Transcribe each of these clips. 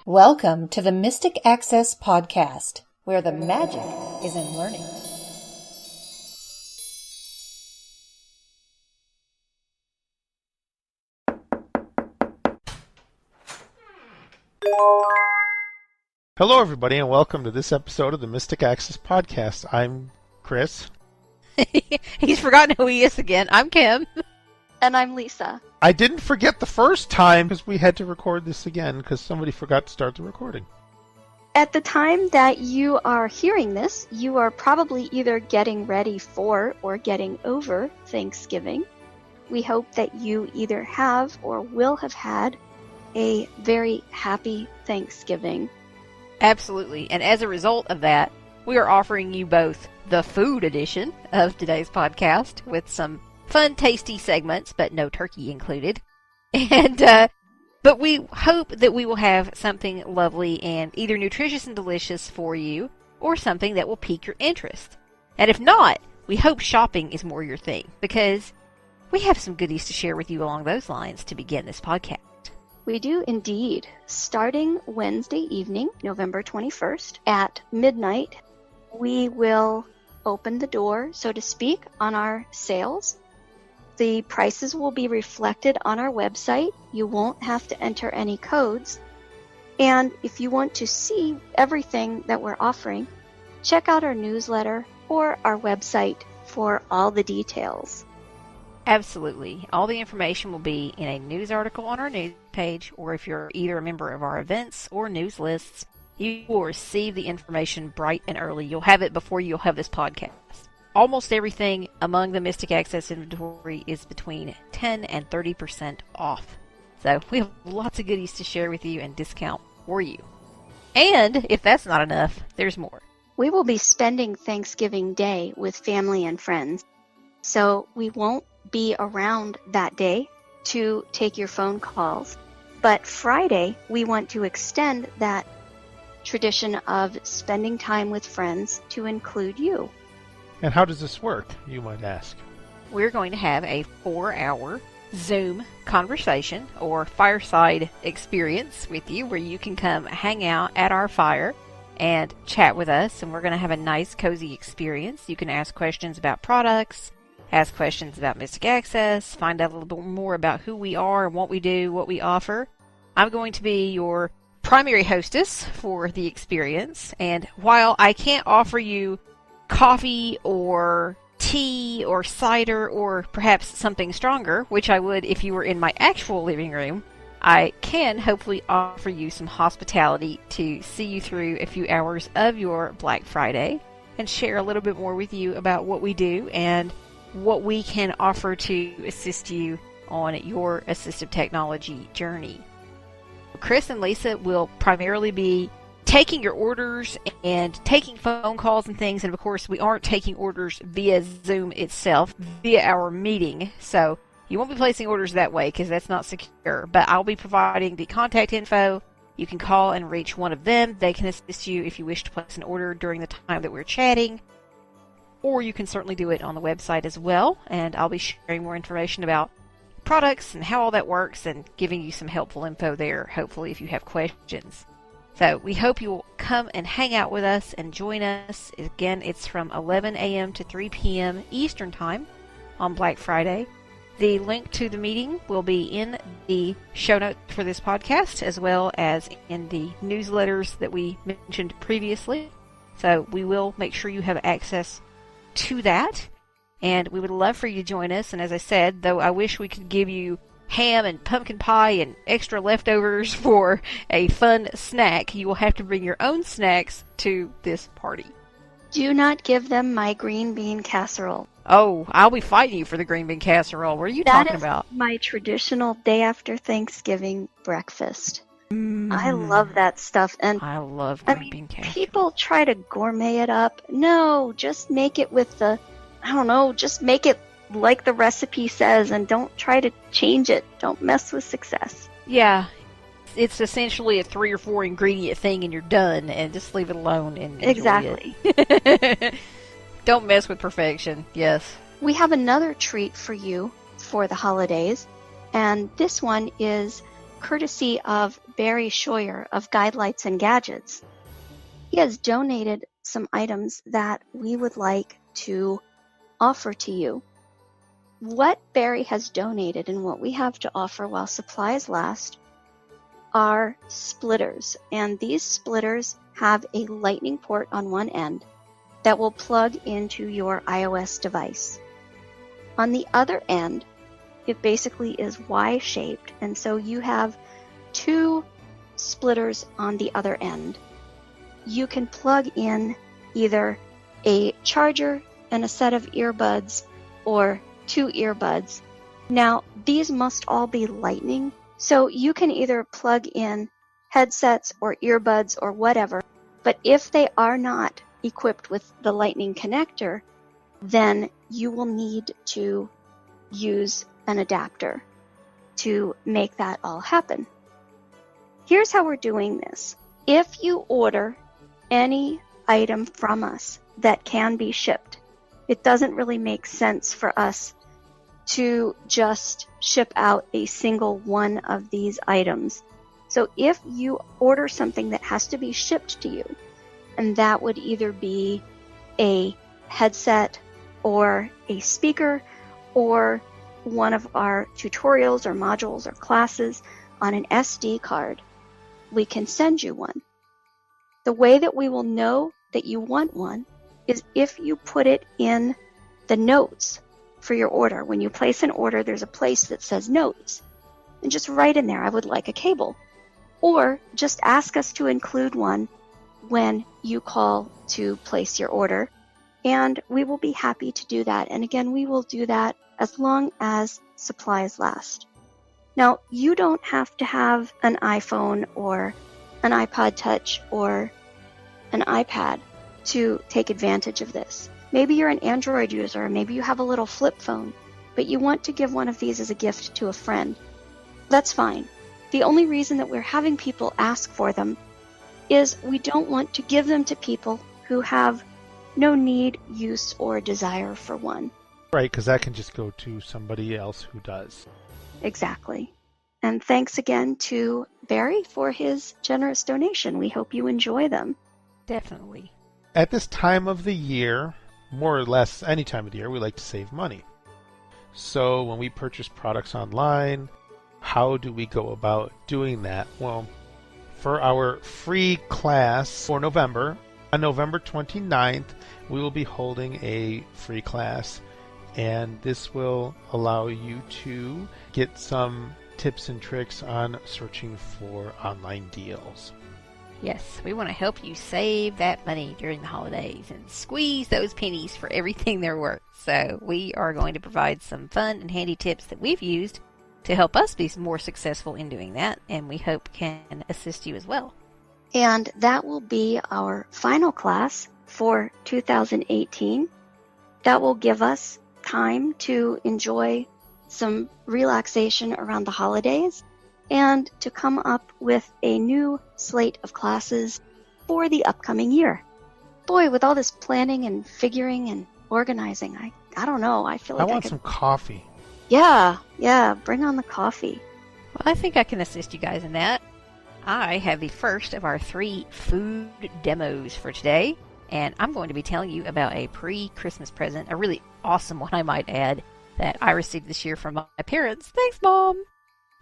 Welcome to the Mystic Access Podcast, where the magic is in learning. Hello, everybody, and welcome to this episode of the Mystic Access Podcast. I'm Chris. He's forgotten who he is again. I'm Kim. And I'm Lisa. I didn't forget the first time because we had to record this again because somebody forgot to start the recording. At the time that you are hearing this, you are probably either getting ready for or getting over Thanksgiving. We hope that you either have or will have had a very happy Thanksgiving. Absolutely. And as a result of that, we are offering you both the food edition of today's podcast with some fun, tasty segments, but no turkey included. And, but we hope that we will have something lovely and either nutritious and delicious for you or something that will pique your interest. And if not, we hope shopping is more your thing because we have some goodies to share with you along those lines to begin this podcast. We do indeed. Starting Wednesday evening, November 21st at midnight, we will open the door, so to speak, on our sales. The prices will be reflected on our website. You won't have to enter any codes. And if you want to see everything that we're offering, check out our newsletter or our website for all the details. Absolutely. All the information will be in a news article on our news page, or if you're either a member of our events or news lists, you will receive the information bright and early. You'll have it before you'll have this podcast. Almost everything among the Mystic Access inventory is between 10 and 30% off. So we have lots of goodies to share with you and discount for you. And if that's not enough, there's more. We will be spending Thanksgiving Day with family and friends. So we won't be around that day to take your phone calls. But Friday, we want to extend that tradition of spending time with friends to include you. And how does this work, you might ask? We're going to have a 4-hour Zoom conversation or fireside experience with you where you can come hang out at our fire and chat with us. And we're going to have a nice, cozy experience. You can ask questions about products, ask questions about Mystic Access, find out a little bit more about who we are and what we do, what we offer. I'm going to be your primary hostess for the experience. And while I can't offer you coffee or tea or cider or perhaps something stronger, which I would if you were in my actual living room, I can hopefully offer you some hospitality to see you through a few hours of your Black Friday and share a little bit more with you about what we do and what we can offer to assist you on your assistive technology journey. Chris and Lisa will primarily be taking your orders and taking phone calls and things, and of course we aren't taking orders via Zoom itself, via our meeting, so you won't be placing orders that way because that's not secure, but I'll be providing the contact info. You can call and reach one of them. They can assist you if you wish to place an order during the time that we're chatting, or you can certainly do it on the website as well, and I'll be sharing more information about products and how all that works and giving you some helpful info there, hopefully, if you have questions. So we hope you'll come and hang out with us and join us. Again, it's from 11 a.m. to 3 p.m. Eastern Time on Black Friday. The link to the meeting will be in the show notes for this podcast, as well as in the newsletters that we mentioned previously. So we will make sure you have access to that, and we would love for you to join us. And as I said, though I wish we could give you ham and pumpkin pie and extra leftovers for a fun snack, you will have to bring your own snacks to this party. Do not give them my green bean casserole. Oh, I'll be fighting you for the green bean casserole. What are you talking about? That is my traditional day after Thanksgiving breakfast. I love that stuff. And I love green bean casserole. People try to gourmet it up. No, just make it with just make it like the recipe says and don't try to change it. Don't mess with success. Yeah. It's essentially a 3 or 4 ingredient thing and you're done, and just leave it alone and enjoy it. Don't mess with perfection. Yes. We have another treat for you for the holidays, and this one is courtesy of Barry Scheuer of Guidelights and Gadgets. He has donated some items that we would like to offer to you. What Barry has donated and what we have to offer while supplies last are splitters. And these splitters have a lightning port on one end that will plug into your iOS device. On the other end, it basically is Y-shaped, and so you have two splitters on the other end. You can plug in either a charger and a set of earbuds or two earbuds. Now, these must all be lightning, so you can either plug in headsets or earbuds or whatever, but if they are not equipped with the lightning connector, then you will need to use an adapter to make that all happen. Here's how we're doing this. If you order any item from us that can be shipped, it doesn't really make sense for us to just ship out a single one of these items. So if you order something that has to be shipped to you, and that would either be a headset or a speaker or one of our tutorials or modules or classes on an SD card, we can send you one. The way that we will know that you want one is if you put it in the notes for your order. When you place an order, there's a place that says notes. And just write in there, I would like a cable. Or just ask us to include one when you call to place your order. And we will be happy to do that. And again, we will do that as long as supplies last. Now, you don't have to have an iPhone or an iPod Touch or an iPad to take advantage of this. Maybe you're an Android user, or maybe you have a little flip phone, but you want to give one of these as a gift to a friend. That's fine. The only reason that we're having people ask for them is we don't want to give them to people who have no need, use, or desire for one. Right, because that can just go to somebody else who does. Exactly. And thanks again to Barry for his generous donation. We hope you enjoy them. Definitely. At this time of the year, more or less any time of the year, we like to save money. So when we purchase products online, how do we go about doing that? Well, for our free class for November, on November 29th, we will be holding a free class, and this will allow you to get some tips and tricks on searching for online deals. Yes, we want to help you save that money during the holidays and squeeze those pennies for everything they're worth. So we are going to provide some fun and handy tips that we've used to help us be more successful in doing that, and we hope can assist you as well. And that will be our final class for 2018. That will give us time to enjoy some relaxation around the holidays and to come up with a new slate of classes for the upcoming year. Boy, with all this planning and figuring and organizing, I don't know. I feel like I want some coffee. Yeah, bring on the coffee. Well, I think I can assist you guys in that. I have the first of our 3 food demos for today, and I'm going to be telling you about a pre-Christmas present, a really awesome one, I might add, that I received this year from my parents. Thanks, Mom!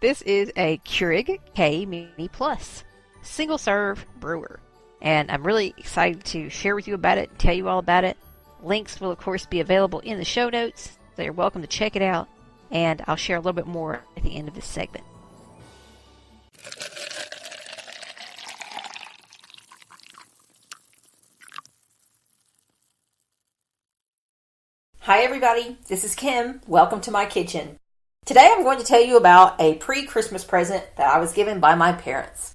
This is a Keurig K Mini Plus single-serve brewer, and I'm really excited to share with you about it, tell you all about it. Links will, of course, be available in the show notes, so you're welcome to check it out, and I'll share a little bit more at the end of this segment. Hi everybody, this is Kim. Welcome to my kitchen. Today I'm going to tell you about a pre-Christmas present that I was given by my parents.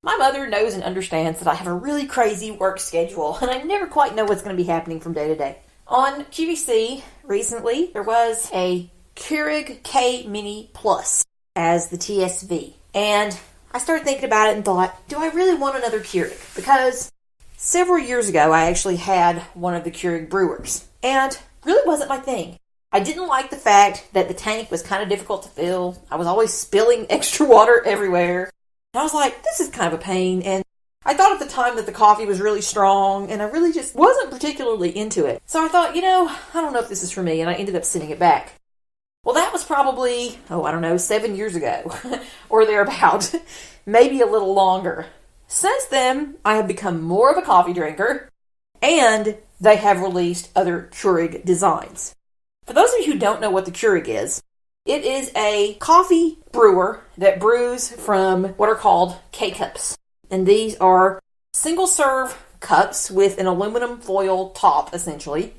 My mother knows and understands that I have a really crazy work schedule and I never quite know what's going to be happening from day to day. On QVC recently there was a Keurig K Mini Plus as the TSV, and I started thinking about it and thought, do I really want another Keurig? Because several years ago I actually had one of the Keurig brewers, and really wasn't my thing. I didn't like the fact that the tank was kind of difficult to fill. I was always spilling extra water everywhere. And I was like, this is kind of a pain. And I thought at the time that the coffee was really strong, and I really just wasn't particularly into it. So I thought, I don't know if this is for me, and I ended up sending it back. Well, that was probably, 7 years ago, or thereabout, maybe a little longer. Since then, I have become more of a coffee drinker, and they have released other Keurig designs. For those of you who don't know what the Keurig is, it is a coffee brewer that brews from what are called K-Cups. And these are single-serve cups with an aluminum foil top, essentially,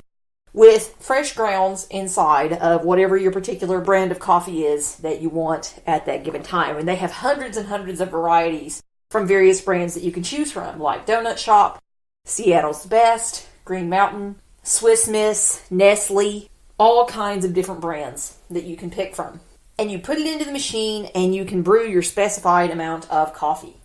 with fresh grounds inside of whatever your particular brand of coffee is that you want at that given time. And they have hundreds and hundreds of varieties from various brands that you can choose from, like Donut Shop, Seattle's Best, Green Mountain, Swiss Miss, Nestle, all kinds of different brands that you can pick from. And you put it into the machine and you can brew your specified amount of coffee.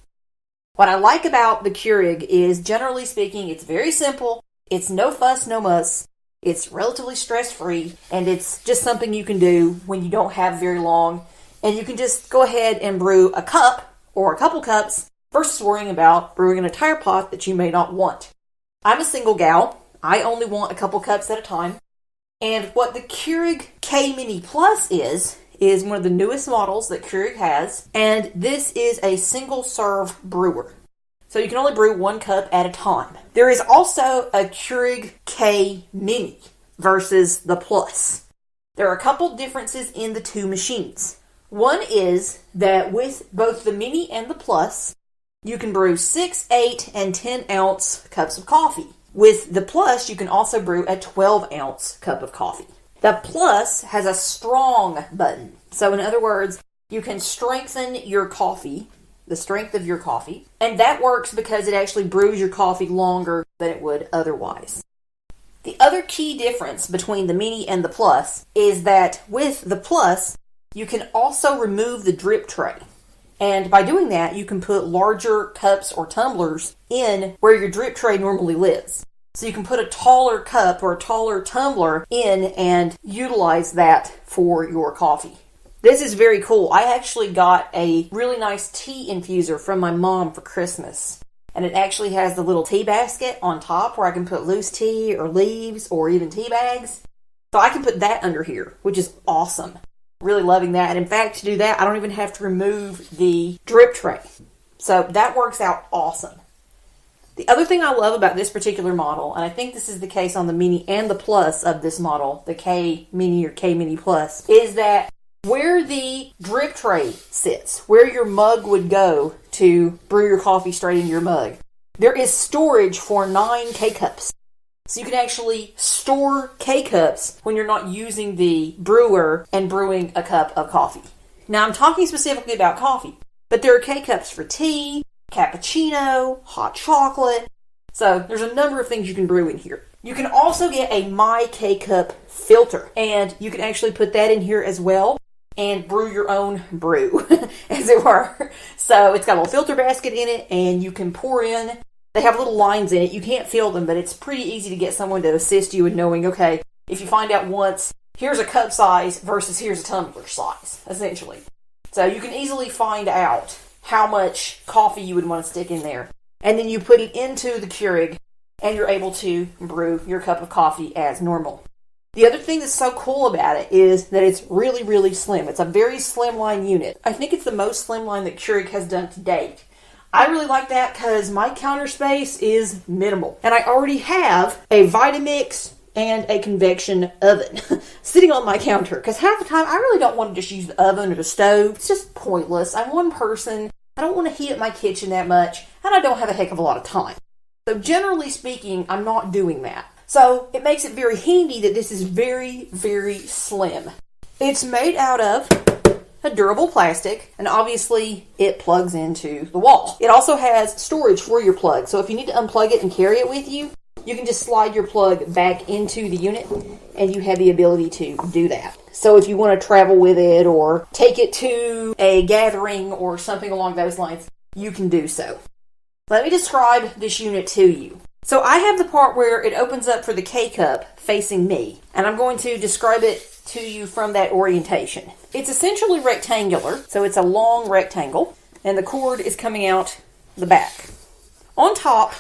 What I like about the Keurig is, generally speaking, it's very simple. It's no fuss, no muss. It's relatively stress-free, and it's just something you can do when you don't have very long. And you can just go ahead and brew a cup or a couple cups versus worrying about brewing an entire pot that you may not want. I'm a single gal. I only want a couple cups at a time. And what the Keurig K-Mini Plus is one of the newest models that Keurig has, and this is a single-serve brewer. So you can only brew one cup at a time. There is also a Keurig K-Mini versus the Plus. There are a couple differences in the two machines. One is that with both the Mini and the Plus, you can brew 6, 8, and 10-ounce cups of coffee. With the Plus, you can also brew a 12-ounce cup of coffee. The Plus has a strong button. So in other words, you can strengthen your coffee, the strength of your coffee, and that works because it actually brews your coffee longer than it would otherwise. The other key difference between the Mini and the Plus is that with the Plus, you can also remove the drip tray. And by doing that, you can put larger cups or tumblers in where your drip tray normally lives. So you can put a taller cup or a taller tumbler in and utilize that for your coffee. This is very cool. I actually got a really nice tea infuser from my mom for Christmas. And it actually has the little tea basket on top where I can put loose tea or leaves or even tea bags. So I can put that under here, which is awesome. Really loving that. And in fact, to do that, I don't even have to remove the drip tray. So that works out awesome. The other thing I love about this particular model, and I think this is the case on the Mini and the Plus of this model, the K-Mini or K-Mini Plus, is that where the drip tray sits, where your mug would go to brew your coffee straight into your mug, there is storage for 9 K-Cups. So you can actually store K-Cups when you're not using the brewer and brewing a cup of coffee. Now I'm talking specifically about coffee, but there are K-Cups for tea, cappuccino, hot chocolate. So there's a number of things you can brew in here. You can also get a My K-Cup filter, and you can actually put that in here as well and brew your own brew, as it were. So it's got a little filter basket in it, and you can pour in. They have little lines in it. You can't feel them, but it's pretty easy to get someone to assist you in knowing, okay, if you find out once, here's a cup size versus here's a tumbler size, essentially. So you can easily find out how much coffee you would want to stick in there. And then you put it into the Keurig, and you're able to brew your cup of coffee as normal. The other thing that's so cool about it is that it's really, really slim. It's a very slimline unit. I think it's the most slimline that Keurig has done to date. I really like that because my counter space is minimal. And I already have a Vitamix and a convection oven sitting on my counter. Because half the time, I really don't want to just use the oven or the stove. It's just pointless. I'm one person. I don't want to heat up my kitchen that much. And I don't have a heck of a lot of time. So generally speaking, I'm not doing that. So it makes it very handy that this is very, very slim. It's made out of a durable plastic, and obviously it plugs into the wall. It also has storage for your plug, so if you need to unplug it and carry it with you, you can just slide your plug back into the unit, and you have the ability to do that. So if you want to travel with it or take it to a gathering or something along those lines, you can do so. Let me describe this unit to you. So I have the part where it opens up for the K-Cup facing me, and I'm going to describe it to you from that orientation. It's essentially rectangular, so it's a long rectangle. and the cord is coming out the back. On top,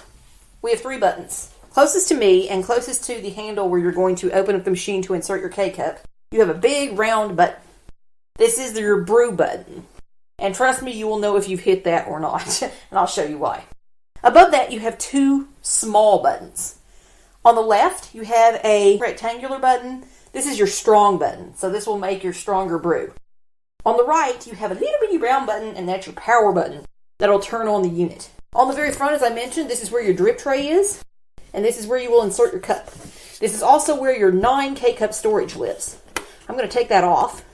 we have 3 buttons. Closest to me and closest to the handle where you're going to open up the machine to insert your K-Cup, you have a big round button. This is your brew button. And trust me, you will know if you've hit that or not. And I'll show you why. Above that, you have 2 small buttons. On the left, you have a rectangular button. This is your strong button, so this will make your stronger brew. On the right, you have a little bitty round button, and that's your power button. That'll turn on the unit. On the very front, as I mentioned, this is where your drip tray is, and this is where you will insert your cup. This is also where your 9 K-Cup storage lives. I'm going to take that off.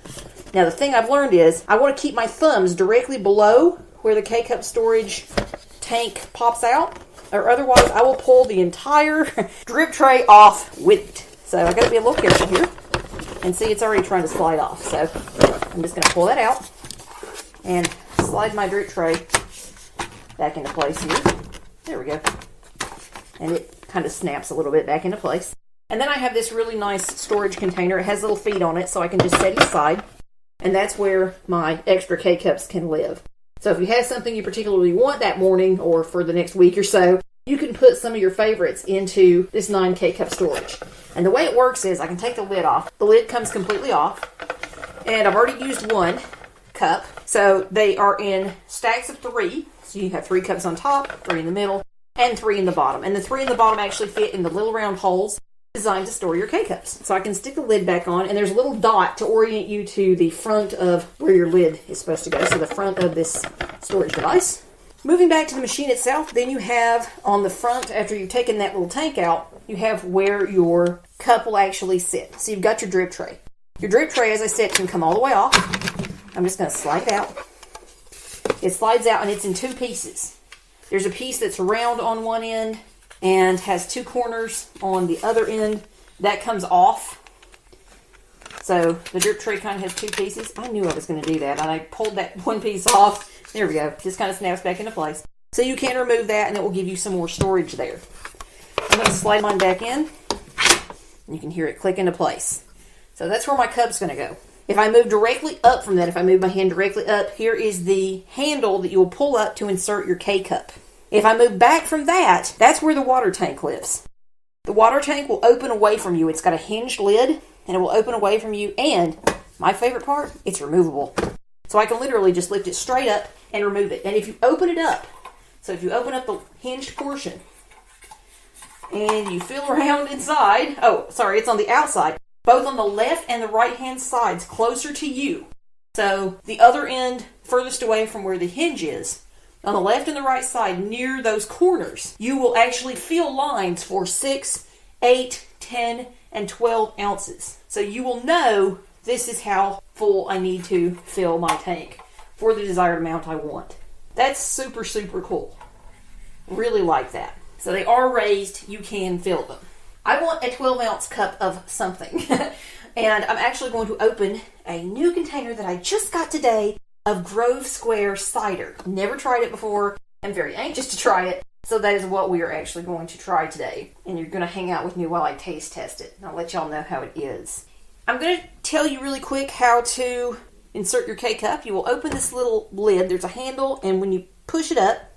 Now, the thing I've learned is I want to keep my thumbs directly below where the K-Cup storage tank pops out, or otherwise I will pull the entire drip tray off with it. So I got to be a little careful here. And see, it's already trying to slide off. So I'm just going to pull that out and slide my drip tray back into place here. There we go. And it kind of snaps a little bit back into place. And then I have this really nice storage container. It has little feet on it, so I can just set it aside. And that's where my extra K-Cups can live. So if you have something you particularly want that morning or for the next week or so, you can put some of your favorites into this 9 K-Cup storage. And the way it works is I can take the lid off. The lid comes completely off. And I've already used 1 cup. So they are in stacks of 3. So you have 3 cups on top, 3 in the middle, and 3 in the bottom. And the 3 in the bottom actually fit in the little round holes designed to store your K-Cups. So I can stick the lid back on, and there's a little dot to orient you to the front of where your lid is supposed to go. So the front of this storage device. Moving back to the machine itself, then you have on the front, after you've taken that little tank out, you have where your cup will actually sit. So you've got your drip tray. Your drip tray, as I said, can come all the way off. I'm just going to slide it out. It slides out and it's in 2 pieces. There's a piece that's round on one end and has 2 corners on the other end. That comes off. So the drip tray kind of has 2 pieces. I knew I was going to do that, and I pulled that one piece off. There we go. Just kind of snaps back into place. So you can remove that, and it will give you some more storage there. I'm going to slide mine back in. You can hear it click into place. So that's where my cup's going to go. If I move directly up from that, if I move my hand directly up, here is the handle that you will pull up to insert your K-Cup. If I move back from that, that's where the water tank lives. The water tank will open away from you. It's got a hinged lid, and it will open away from you. And my favorite part, it's removable. So I can literally just lift it straight up and remove it. And if you open it up, so if you open up the hinged portion, and you feel around inside, oh, sorry, it's on the outside, both on the left and the right-hand sides, closer to you. So the other end, furthest away from where the hinge is, on the left and the right side, near those corners, you will actually feel lines for 6, 8, 10, and 12 ounces. So you will know this is how full I need to fill my tank for the desired amount I want. That's super, super cool. Really like that. So they are raised, you can fill them. I want a 12-ounce cup of something. And I'm actually going to open a new container that I just got today of Grove Square cider. Never tried it before. I'm very anxious to try it. So that is what we are actually going to try today. And you're going to hang out with me while I taste test it. And I'll let y'all know how it is. I'm going to tell you really quick how to insert your K-Cup. You will open this little lid. There's a handle, and when you push it up,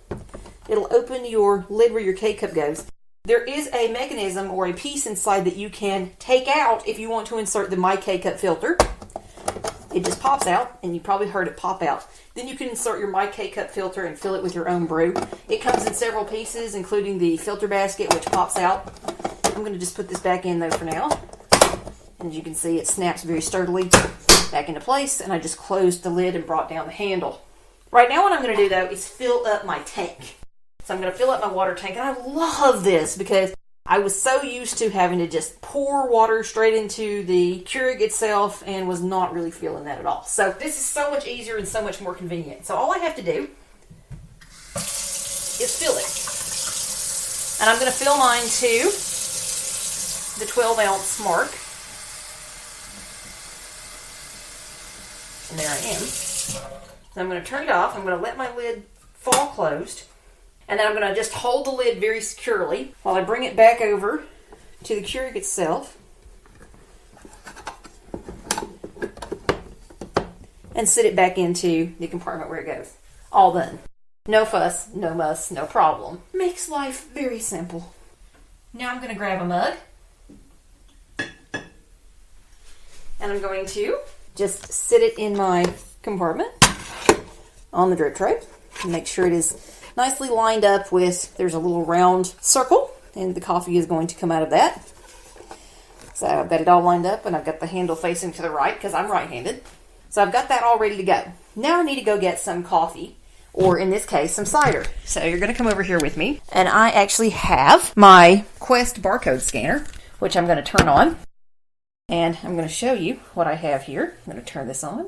it'll open your lid where your K-Cup goes. There is a mechanism or a piece inside that you can take out if you want to insert the My K-Cup filter. It just pops out, and you probably heard it pop out. Then you can insert your My K-Cup filter and fill it with your own brew. It comes in several pieces, including the filter basket, which pops out. I'm going to just put this back in, though, for now. And as you can see, it snaps very sturdily back into place, and I just closed the lid and brought down the handle. Right now what I'm going to do, though, is fill up my tank. So I'm going to fill up my water tank, and I love this because I was so used to having to just pour water straight into the Keurig itself and was not really feeling that at all. So this is so much easier and so much more convenient. So all I have to do is fill it. And I'm going to fill mine to the 12-ounce mark. And there I am. So I'm going to turn it off. I'm going to let my lid fall closed. And then I'm going to just hold the lid very securely while I bring it back over to the Keurig itself. And sit it back into the compartment where it goes. All done. No fuss, no muss, no problem. Makes life very simple. Now I'm going to grab a mug. And I'm going to just sit it in my compartment on the drip tray. And make sure it is nicely lined up with, there's a little round circle. And the coffee is going to come out of that. So I've got it all lined up, and I've got the handle facing to the right because I'm right-handed. So I've got that all ready to go. Now I need to go get some coffee, or in this case, some cider. So you're going to come over here with me. And I actually have my Quest barcode scanner, which I'm going to turn on. And I'm going to show you what I have here. I'm going to turn this on.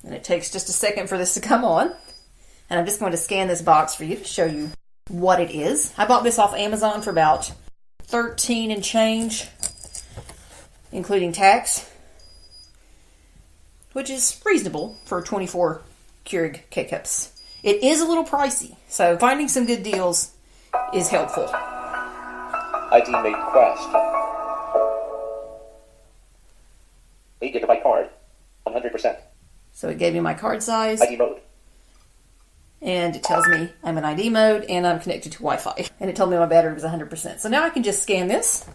And it takes just a second for this to come on. And I'm just going to scan this box for you to show you what it is. I bought this off Amazon for about $13 and change, including tax, which is reasonable for 24 Keurig K-Cups. It is a little pricey, so finding some good deals is helpful. ID made Quest. 8 GB card. 100%. So it gave me my card size. ID mode. And it tells me I'm in ID mode and I'm connected to Wi-Fi. And it told me my battery was 100%. So now I can just scan this.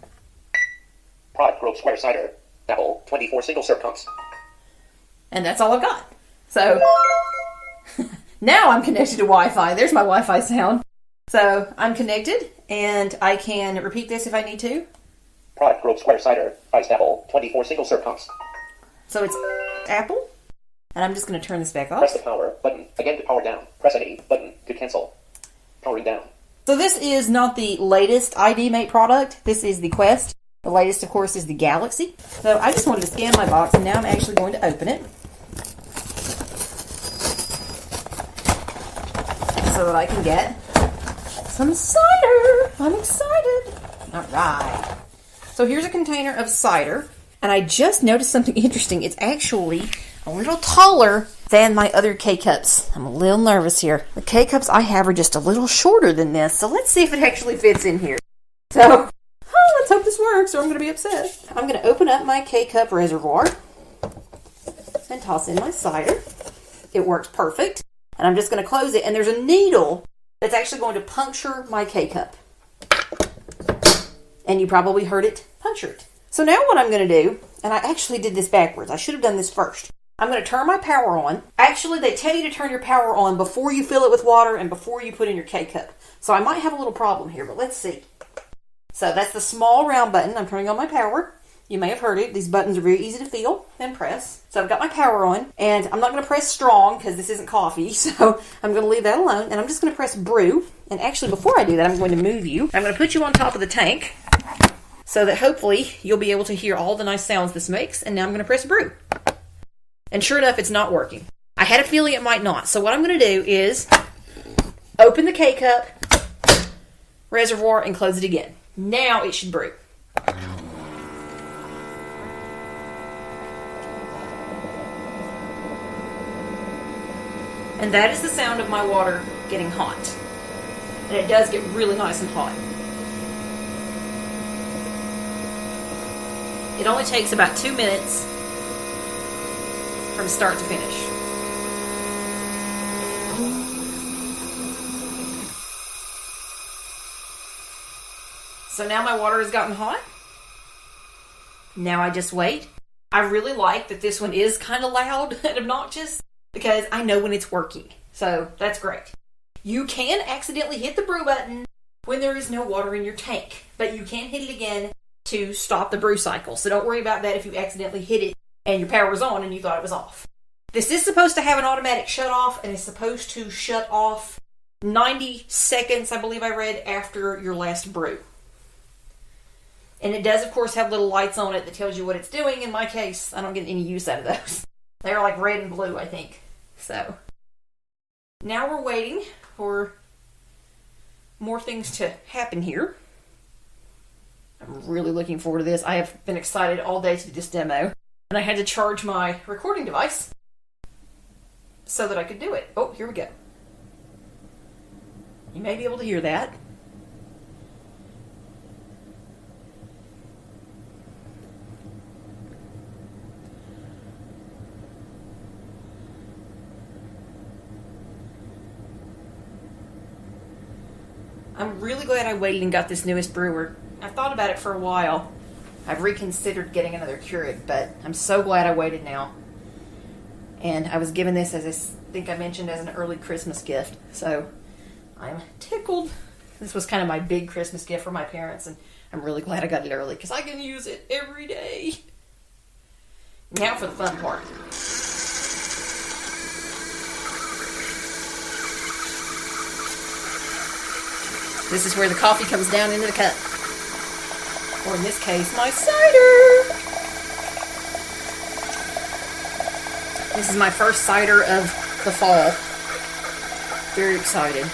Product Grove Square Cider. Apple. 24 single serve cups. And that's all I've got. So now I'm connected to Wi-Fi. There's my Wi-Fi sound. So I'm connected and I can repeat this if I need to. Product Grove Square Cider. Iced apple. 24 single serve cups. So it's apple. And I'm just going to turn this back off. Press the power button. Again to power down. Press any button to cancel. Powering down. So this is not the latest ID Mate product. This is the Quest. The latest, of course, is the Galaxy. So I just wanted to scan my box, and now I'm actually going to open it so that I can get some cider. I'm excited. All right. So here's a container of cider, and I just noticed something interesting. It's actually a little taller than my other K-Cups. I'm a little nervous here. The K-Cups I have are just a little shorter than this, so let's see if it actually fits in here. So, let's hope this works or I'm going to be upset. I'm going to open up my K-Cup reservoir and toss in my cider. It works perfect. And I'm just going to close it, and there's a needle that's actually going to puncture my K-Cup. And you probably heard it puncture it. So now what I'm going to do, and I actually did this backwards. I should have done this first. I'm going to turn my power on. Actually, they tell you to turn your power on before you fill it with water and before you put in your K-Cup. So I might have a little problem here, but let's see. So that's the small round button. I'm turning on my power. You may have heard it. These buttons are very easy to feel and press. So I've got my power on, and I'm not going to press strong because this isn't coffee, so I'm going to leave that alone, and I'm just going to press brew. And actually, before I do that, I'm going to move you. I'm going to put you on top of the tank so that hopefully you'll be able to hear all the nice sounds this makes, and now I'm going to press brew. And sure enough, it's not working. I had a feeling it might not. So what I'm going to do is open the K-Cup reservoir and close it again. Now it should brew. And that is the sound of my water getting hot. And it does get really nice and hot. It only takes about 2 minutes from start to finish. So now my water has gotten hot. Now I just wait. I really like that this one is kind of loud and obnoxious because I know when it's working. So that's great. You can accidentally hit the brew button when there is no water in your tank, but you can hit it again to stop the brew cycle. So don't worry about that if you accidentally hit it and your power was on and you thought it was off. This is supposed to have an automatic shut off, and it's supposed to shut off 90 seconds, I believe I read, after your last brew. And it does, of course, have little lights on it that tells you what it's doing. In my case, I don't get any use out of those. They're like red and blue, I think. So, now we're waiting for more things to happen here. I'm really looking forward to this. I have been excited all day to do this demo. And I had to charge my recording device so that I could do it. Oh, here we go. You may be able to hear that. I'm really glad I waited and got this newest brewer. I've thought about it for a while. I've reconsidered getting another Keurig, but I'm so glad I waited now. And I was given this, as I think I mentioned, as an early Christmas gift. So I'm tickled. This was kind of my big Christmas gift for my parents, and I'm really glad I got it early because I can use it every day. Now for the fun part. This is where the coffee comes down into the cup. Or in this case, my cider. This is my first cider of the fall. Very excited.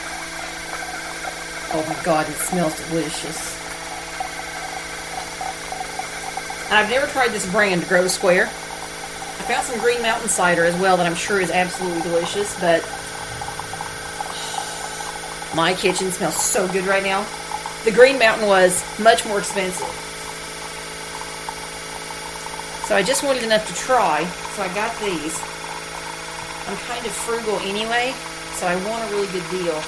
Oh my God, it smells delicious. And I've never tried this brand, Grove Square. I found some Green Mountain cider as well that I'm sure is absolutely delicious, but my kitchen smells so good right now. The Green Mountain was much more expensive. So I just wanted enough to try, so I got these. I'm kind of frugal anyway, so I want a really good deal.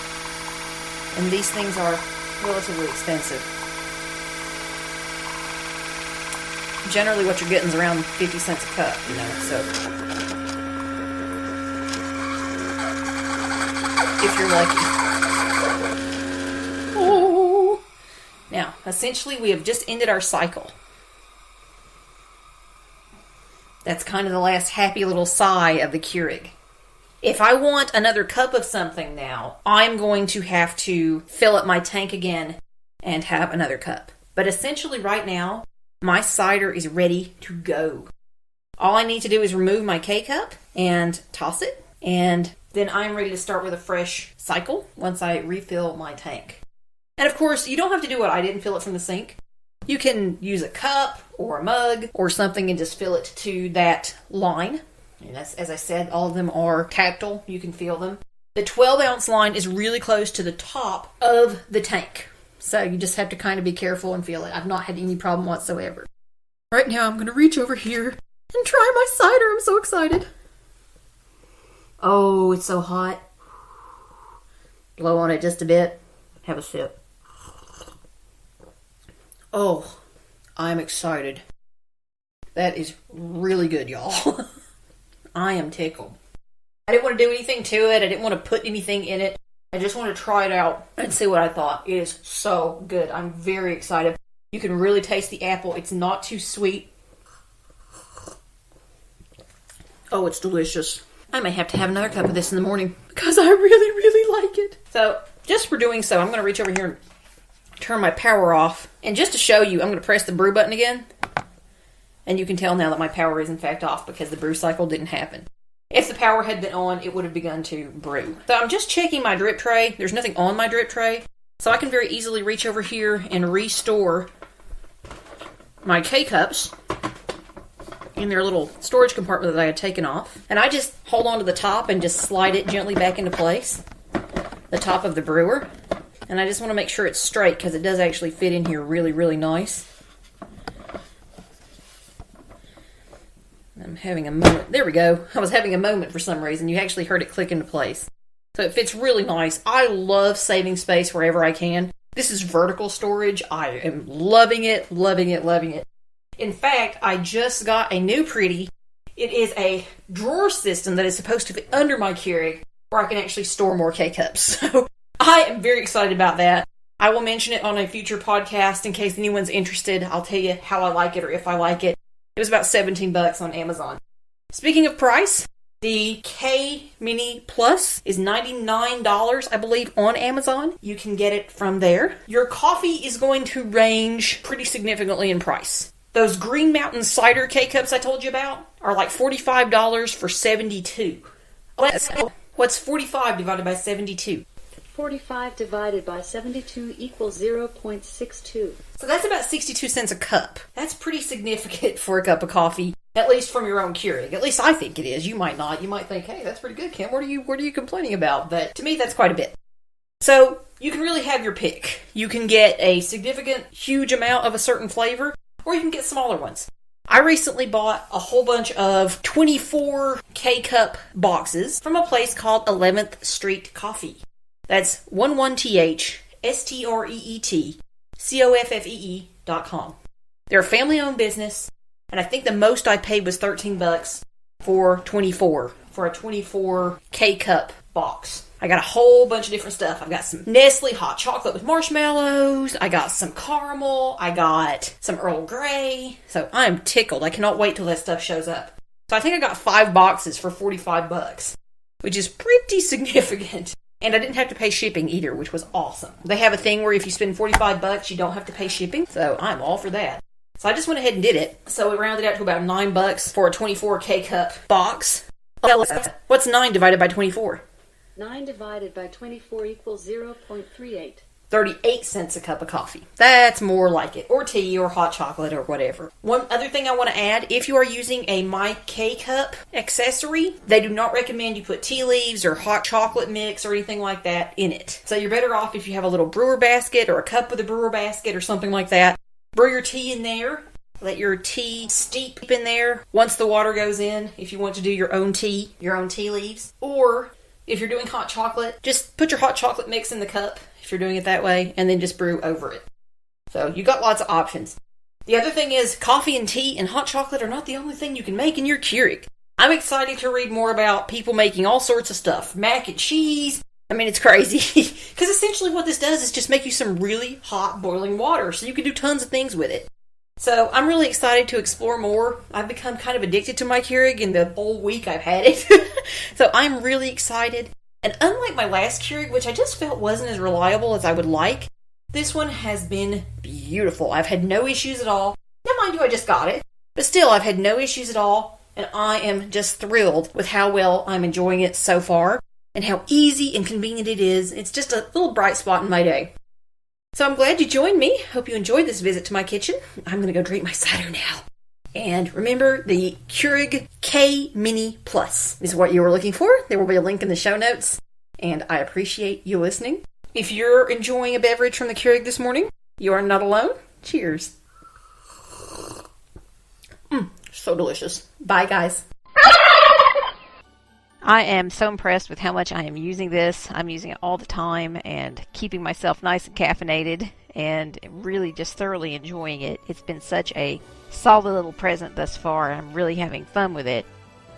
And these things are relatively expensive. Generally what you're getting is around 50 cents a cup, you know, so. If you're lucky. Oh. Now, essentially we have just ended our cycle. That's kind of the last happy little sigh of the Keurig. If I want another cup of something now, I'm going to have to fill up my tank again and have another cup. But essentially right now, my cider is ready to go. All I need to do is remove my K-cup and toss it. And then I'm ready to start with a fresh cycle once I refill my tank. And of course, you don't have to do what I did and fill it from the sink. You can use a cup or a mug or something and just fill it to that line. And that's, as I said, all of them are tactile. You can feel them. The 12-ounce line is really close to the top of the tank. So you just have to kind of be careful and feel it. I've not had any problem whatsoever. Right now, I'm going to reach over here and try my cider. I'm so excited. Oh, it's so hot. Blow on it just a bit. Have a sip. Oh, I'm excited. That is really good, y'all. I am tickled. I didn't want to do anything to it. I didn't want to put anything in it. I just want to try it out and see what I thought. It is so good. I'm very excited. You can really taste the apple. It's not too sweet. Oh, it's delicious. I may have to have another cup of this in the morning because I really, really like it. So, just for doing so, I'm going to reach over here and turn my power off. And just to show you, I'm going to press the brew button again. And you can tell now that my power is in fact off because the brew cycle didn't happen. If the power had been on, it would have begun to brew. So I'm just checking my drip tray. There's nothing on my drip tray. So I can very easily reach over here and restore my K-cups in their little storage compartment that I had taken off. And I just hold on to the top and just slide it gently back into place. The top of the brewer. And I just want to make sure it's straight because it does actually fit in here really, really nice. I'm having a moment. There we go. I was having a moment for some reason. You actually heard it click into place. So it fits really nice. I love saving space wherever I can. This is vertical storage. I am loving it, loving it, loving it. In fact, I just got a new pretty. It is a drawer system that is supposed to fit under my Keurig where I can actually store more K-cups. So I am very excited about that. I will mention it on a future podcast in case anyone's interested. I'll tell you how I like it or if I like it. It was about $17 on Amazon. Speaking of price, the K Mini Plus is $99, I believe, on Amazon. You can get it from there. Your coffee is going to range pretty significantly in price. Those Green Mountain cider K-cups I told you about are like $45 for 72. What's 45 divided by 72? 45 divided by 72 equals 0.62. So that's about 62 cents a cup. That's pretty significant for a cup of coffee, at least from your own Keurig. At least I think it is. You might not. You might think, hey, that's pretty good, Kim. What are you complaining about? But to me, that's quite a bit. So you can really have your pick. You can get a significant, huge amount of a certain flavor, or you can get smaller ones. I recently bought a whole bunch of 24 K-cup boxes from a place called 11th Street Coffee. That's 11th StreetCoffee.com. They're a family-owned business, and I think the most I paid was $13 for 24 for a 24 K-cup box. I got a whole bunch of different stuff. I've got some Nestle hot chocolate with marshmallows. I got some caramel. I got some Earl Grey. So I'm tickled. I cannot wait till that stuff shows up. So I think I got 5 boxes for $45, which is pretty significant. And I didn't have to pay shipping either, which was awesome. They have a thing where if you spend $45, you don't have to pay shipping. So I'm all for that. So I just went ahead and did it. So we rounded out to about $9 for a 24 K-cup box. What's 9 divided by 24? 9 divided by 24 equals 0.38. 38 cents a cup of coffee. That's more like it. Or tea or hot chocolate or whatever. One other thing I want to add, if you are using a My K-Cup accessory, they do not recommend you put tea leaves or hot chocolate mix or anything like that in it. So you're better off if you have a little brewer basket or a cup with a brewer basket or something like that. Brew your tea in there. Let your tea steep in there once the water goes in if you want to do your own tea leaves. Or if you're doing hot chocolate, just put your hot chocolate mix in the cup if you're doing it that way, and then just brew over it. So you got lots of options. The other thing is coffee and tea and hot chocolate are not the only thing you can make in your Keurig. I'm excited to read more about people making all sorts of stuff. Mac and cheese. I mean, it's crazy. Because essentially what this does is just make you some really hot boiling water so you can do tons of things with it. So I'm really excited to explore more. I've become kind of addicted to my Keurig in the whole week I've had it. So I'm really excited. And unlike my last Keurig, which I just felt wasn't as reliable as I would like, this one has been beautiful. I've had no issues at all. Now, mind you, I just got it. But still, I've had no issues at all. And I am just thrilled with how well I'm enjoying it so far. And how easy and convenient it is. It's just a little bright spot in my day. So I'm glad you joined me. Hope you enjoyed this visit to my kitchen. I'm going to go drink my cider now. And remember, the Keurig K Mini Plus is what you were looking for. There will be a link in the show notes. And I appreciate you listening. If you're enjoying a beverage from the Keurig this morning, you are not alone. Cheers. So delicious. Bye, guys. I am so impressed with how much I am using this. I'm using it all the time and keeping myself nice and caffeinated and really just thoroughly enjoying it. It's been such a solid little present thus far. I'm really having fun with it.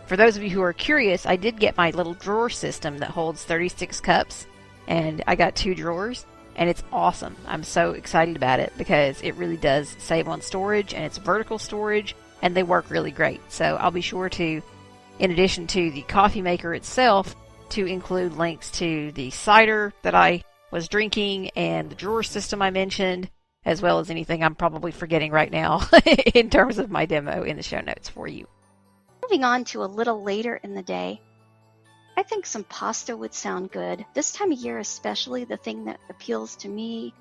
For those of you who are curious, I did get my little drawer system that holds 36 cups, and I got 2 drawers, and it's awesome. I'm so excited about it because it really does save on storage, and it's vertical storage, and they work really great. So I'll be sure to, in addition to the coffee maker itself, to include links to the cider that I was drinking and the drawer system I mentioned, as well as anything I'm probably forgetting right now in terms of my demo in the show notes for you. Moving on to a little later in the day, I think some pasta would sound good. This time of year especially, the thing that appeals to me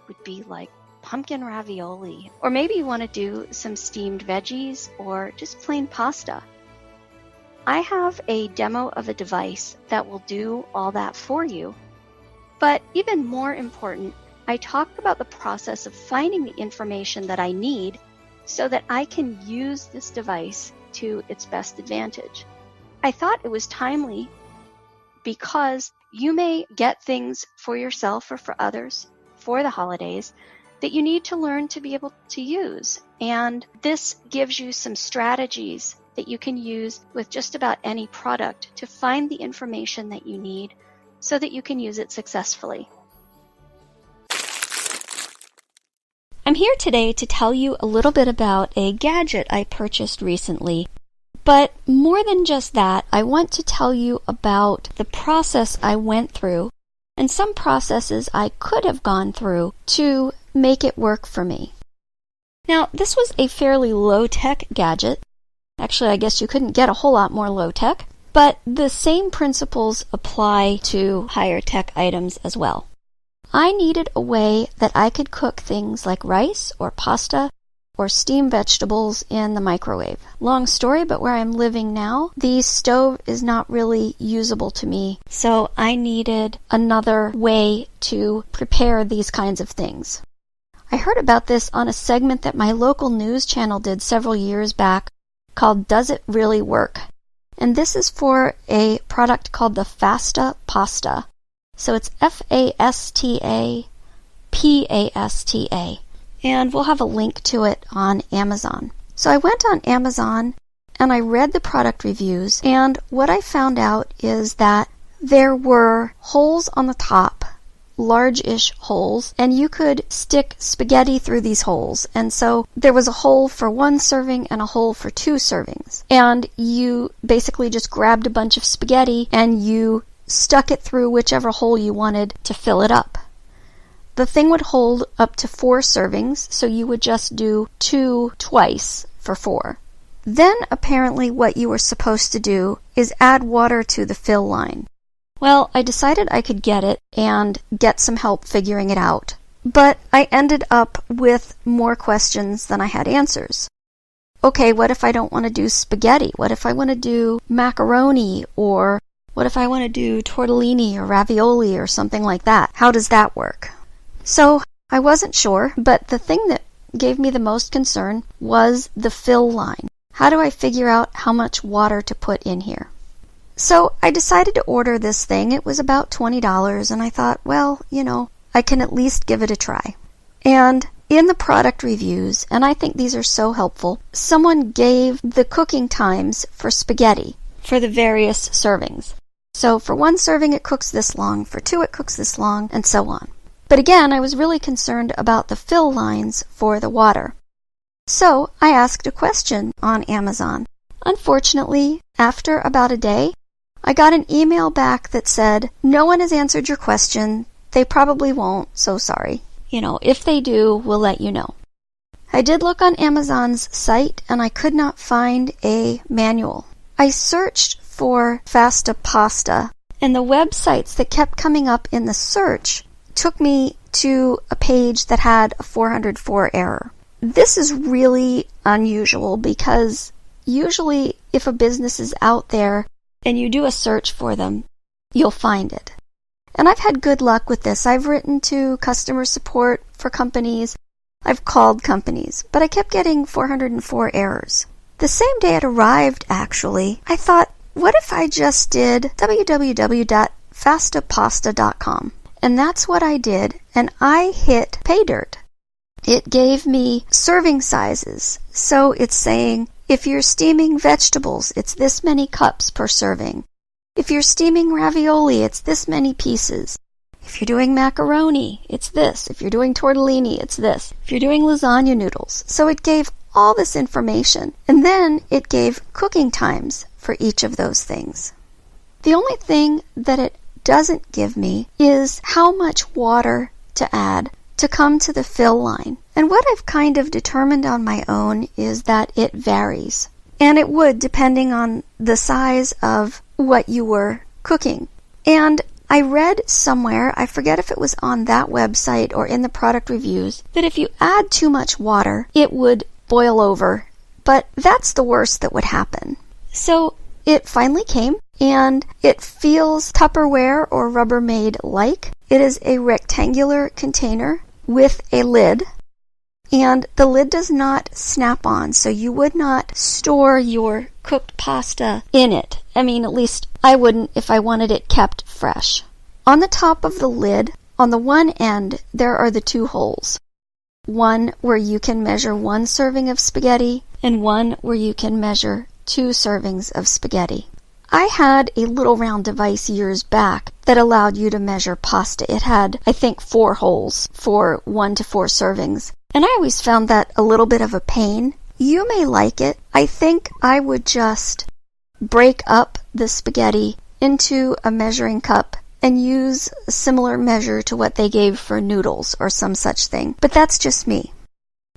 would be like pumpkin ravioli. Or maybe you want to do some steamed veggies or just plain pasta. I have a demo of a device that will do all that for you. But even more important, I talk about the process of finding the information that I need so that I can use this device to its best advantage. I thought it was timely because you may get things for yourself or for others for the holidays that you need to learn to be able to use. And this gives you some strategies that you can use with just about any product to find the information that you need so that you can use it successfully. I'm here today to tell you a little bit about a gadget I purchased recently. But more than just that, I want to tell you about the process I went through and some processes I could have gone through to make it work for me. Now, this was a fairly low-tech gadget. Actually, I guess you couldn't get a whole lot more low-tech, but the same principles apply to higher-tech items as well. I needed a way that I could cook things like rice or pasta or steam vegetables in the microwave. Long story, but where I'm living now, the stove is not really usable to me, so I needed another way to prepare these kinds of things. I heard about this on a segment that my local news channel did several years back called Does It Really Work? And this is for a product called the Fasta Pasta. So it's Fasta Pasta. And we'll have a link to it on Amazon. So I went on Amazon and I read the product reviews, and what I found out is that there were holes on the top, large-ish holes, and you could stick spaghetti through these holes. And so there was a hole for 1 serving and a hole for 2 servings. And you basically just grabbed a bunch of spaghetti and you stuck it through whichever hole you wanted to fill it up. The thing would hold up to 4 servings, so you would just do 2 twice for 4. Then apparently what you were supposed to do is add water to the fill line. Well, I decided I could get it and get some help figuring it out. But I ended up with more questions than I had answers. Okay, what if I don't want to do spaghetti? What if I want to do macaroni? Or what if I want to do tortellini or ravioli or something like that? How does that work? So I wasn't sure, but the thing that gave me the most concern was the fill line. How do I figure out how much water to put in here? So I decided to order this thing. It was about $20, and I thought, well, I can at least give it a try. And in the product reviews, and I think these are so helpful, someone gave the cooking times for spaghetti for the various servings. So for 1 serving it cooks this long, for 2 it cooks this long, and so on. But again, I was really concerned about the fill lines for the water. So I asked a question on Amazon. Unfortunately, after about a day, I got an email back that said, no one has answered your question. They probably won't, so sorry. If they do, we'll let you know. I did look on Amazon's site and I could not find a manual. I searched for Fasta Pasta, and the websites that kept coming up in the search took me to a page that had a 404 error. This is really unusual because usually if a business is out there and you do a search for them, you'll find it. And I've had good luck with this. I've written to customer support for companies. I've called companies, but I kept getting 404 errors. The same day it arrived, actually, I thought, what if I just did www.fastapasta.com? And that's what I did, and I hit pay dirt. It gave me serving sizes. So it's saying, if you're steaming vegetables, it's this many cups per serving. If you're steaming ravioli, it's this many pieces. If you're doing macaroni, it's this. If you're doing tortellini, it's this. If you're doing lasagna noodles. So it gave all this information. And then it gave cooking times for each of those things. The only thing that it doesn't give me is how much water to add to come to the fill line. And what I've kind of determined on my own is that it varies. And it would, depending on the size of what you were cooking. And I read somewhere, I forget if it was on that website or in the product reviews, that if you add too much water, it would boil over. But that's the worst that would happen. So it finally came, and it feels Tupperware or Rubbermaid-like. It is a rectangular container with a lid, and the lid does not snap on, so you would not store your cooked pasta in it. I mean, at least I wouldn't if I wanted it kept fresh. On the top of the lid, on the one end, there are the 2 holes. One where you can measure 1 serving of spaghetti, and one where you can measure 2 servings of spaghetti. I had a little round device years back that allowed you to measure pasta. It had, I think, 4 holes for 1 to 4 servings. And I always found that a little bit of a pain. You may like it. I think I would just break up the spaghetti into a measuring cup and use a similar measure to what they gave for noodles or some such thing. But that's just me.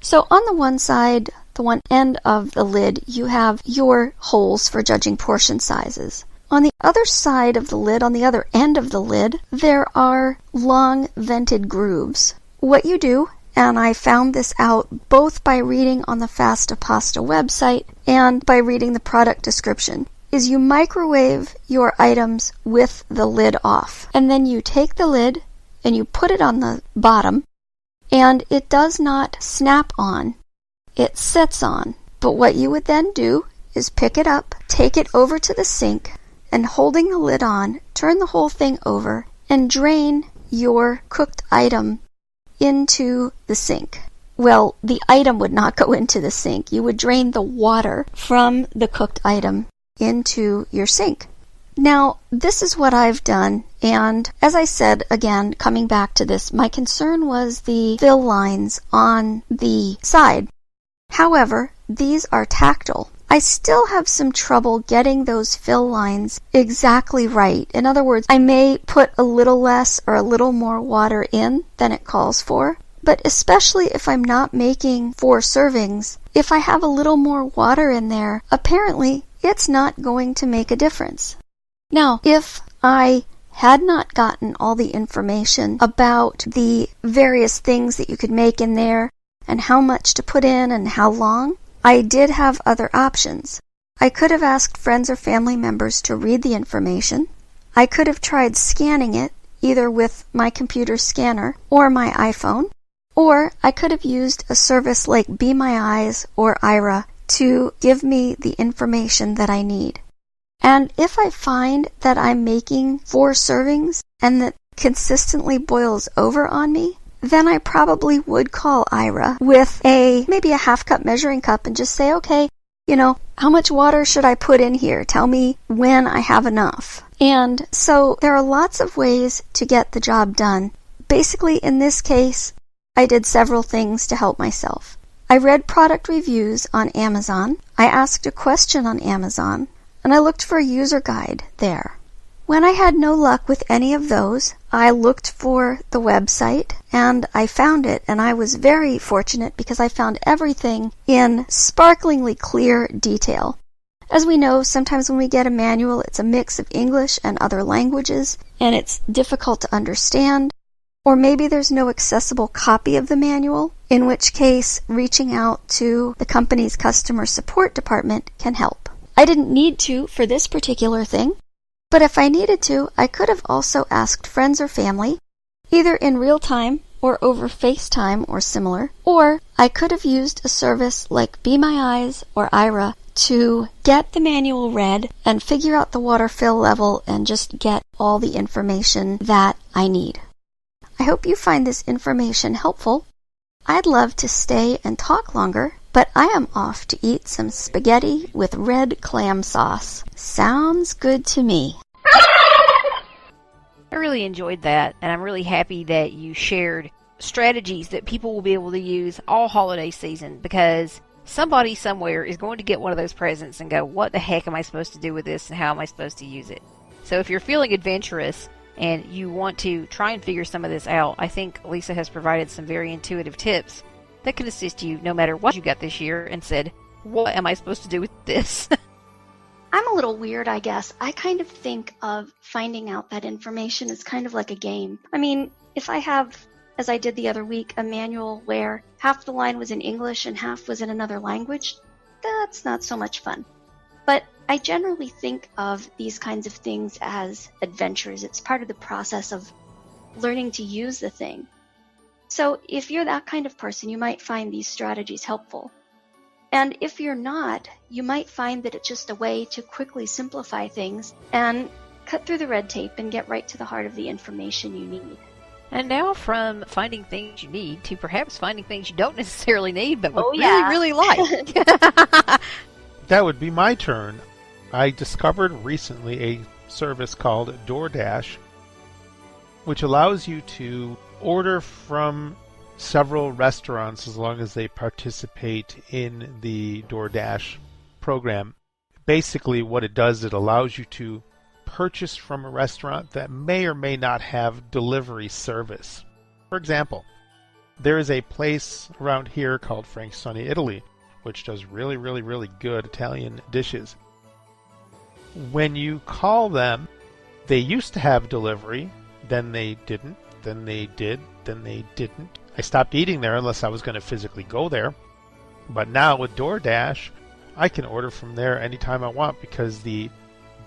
So on the one side, the one end of the lid, you have your holes for judging portion sizes. On the other side of the lid, on the other end of the lid, there are long vented grooves. What you do, and I found this out both by reading on the Fasta Pasta website and by reading the product description, is you microwave your items with the lid off. And then you take the lid and you put it on the bottom, and it does not snap on. It sits on. But what you would then do is pick it up, take it over to the sink, and holding the lid on, turn the whole thing over and drain your cooked item into the sink. Well, the item would not go into the sink. You would drain the water from the cooked item into your sink. Now, this is what I've done, and as I said, again, coming back to this, my concern was the fill lines on the side. However, these are tactile. I still have some trouble getting those fill lines exactly right. In other words, I may put a little less or a little more water in than it calls for, but especially if I'm not making 4 servings, if I have a little more water in there, apparently it's not going to make a difference. Now, if I had not gotten all the information about the various things that you could make in there and how much to put in and how long, I did have other options. I could have asked friends or family members to read the information. I could have tried scanning it, either with my computer scanner or my iPhone, or I could have used a service like Be My Eyes or Aira to give me the information that I need. And if I find that I'm making 4 servings and that consistently boils over on me, then I probably would call Aira with maybe a half-cup measuring cup and just say, okay, how much water should I put in here? Tell me when I have enough. And so there are lots of ways to get the job done. Basically, in this case, I did several things to help myself. I read product reviews on Amazon. I asked a question on Amazon. And I looked for a user guide there. When I had no luck with any of those, I looked for the website and I found it, and I was very fortunate because I found everything in sparklingly clear detail. As we know, sometimes when we get a manual, it's a mix of English and other languages, and it's difficult to understand. Or maybe there's no accessible copy of the manual, in which case reaching out to the company's customer support department can help. I didn't need to for this particular thing, but if I needed to, I could have also asked friends or family, either in real time or over FaceTime or similar, or I could have used a service like Be My Eyes or Aira to get the manual read and figure out the water fill level and just get all the information that I need. I hope you find this information helpful. I'd love to stay and talk longer, but I am off to eat some spaghetti with red clam sauce. Sounds good to me. I really enjoyed that, and I'm really happy that you shared strategies that people will be able to use all holiday season, because somebody somewhere is going to get one of those presents and go, what the heck am I supposed to do with this and how am I supposed to use it? So if you're feeling adventurous and you want to try and figure some of this out, I think Lisa has provided some very intuitive tips that can assist you no matter what you got this year and said, what am I supposed to do with this? I'm a little weird, I guess. I kind of think of finding out that information as kind of like a game. I mean, if I have, as I did the other week, a manual where half the line was in English and half was in another language, that's not so much fun. But I generally think of these kinds of things as adventures. It's part of the process of learning to use the thing. So if you're that kind of person, you might find these strategies helpful. And if you're not, you might find that it's just a way to quickly simplify things and cut through the red tape and get right to the heart of the information you need. And now from finding things you need to perhaps finding things you don't necessarily need but would really like. That would be my turn. I discovered recently a service called DoorDash, which allows you to order from several restaurants as long as they participate in the DoorDash program. Basically what it does, it allows you to purchase from a restaurant that may or may not have delivery service. For example, there is a place around here called Francesoni Italy, which does really good Italian dishes. When you call them, they used to have delivery, then they didn't, then they did, then they didn't. I stopped eating there unless I was going to physically go there. But now with DoorDash, I can order from there anytime I want because the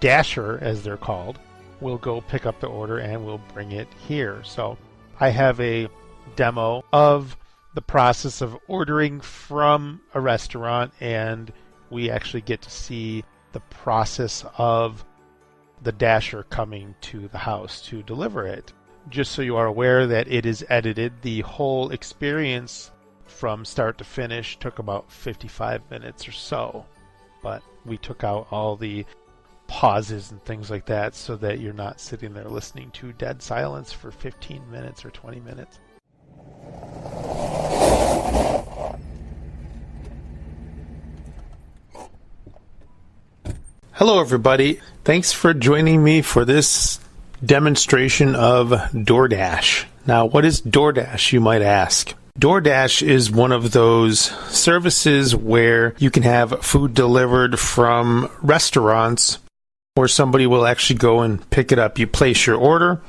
Dasher, as they're called, will go pick up the order and will bring it here. So I have a demo of the process of ordering from a restaurant, and we actually get to see the process of the Dasher coming to the house to deliver it. just so you are aware that it is edited. The whole experience from start to finish took about 55 minutes or so, but we took out all the pauses and things like that so that you're not sitting there listening to dead silence for 15 minutes or 20 minutes. Hello everybody. Thanks for joining me for this demonstration of DoorDash. Now, what is DoorDash, you might ask? DoorDash is one of those services where you can have food delivered from restaurants, or somebody will actually go and pick it up. You place your order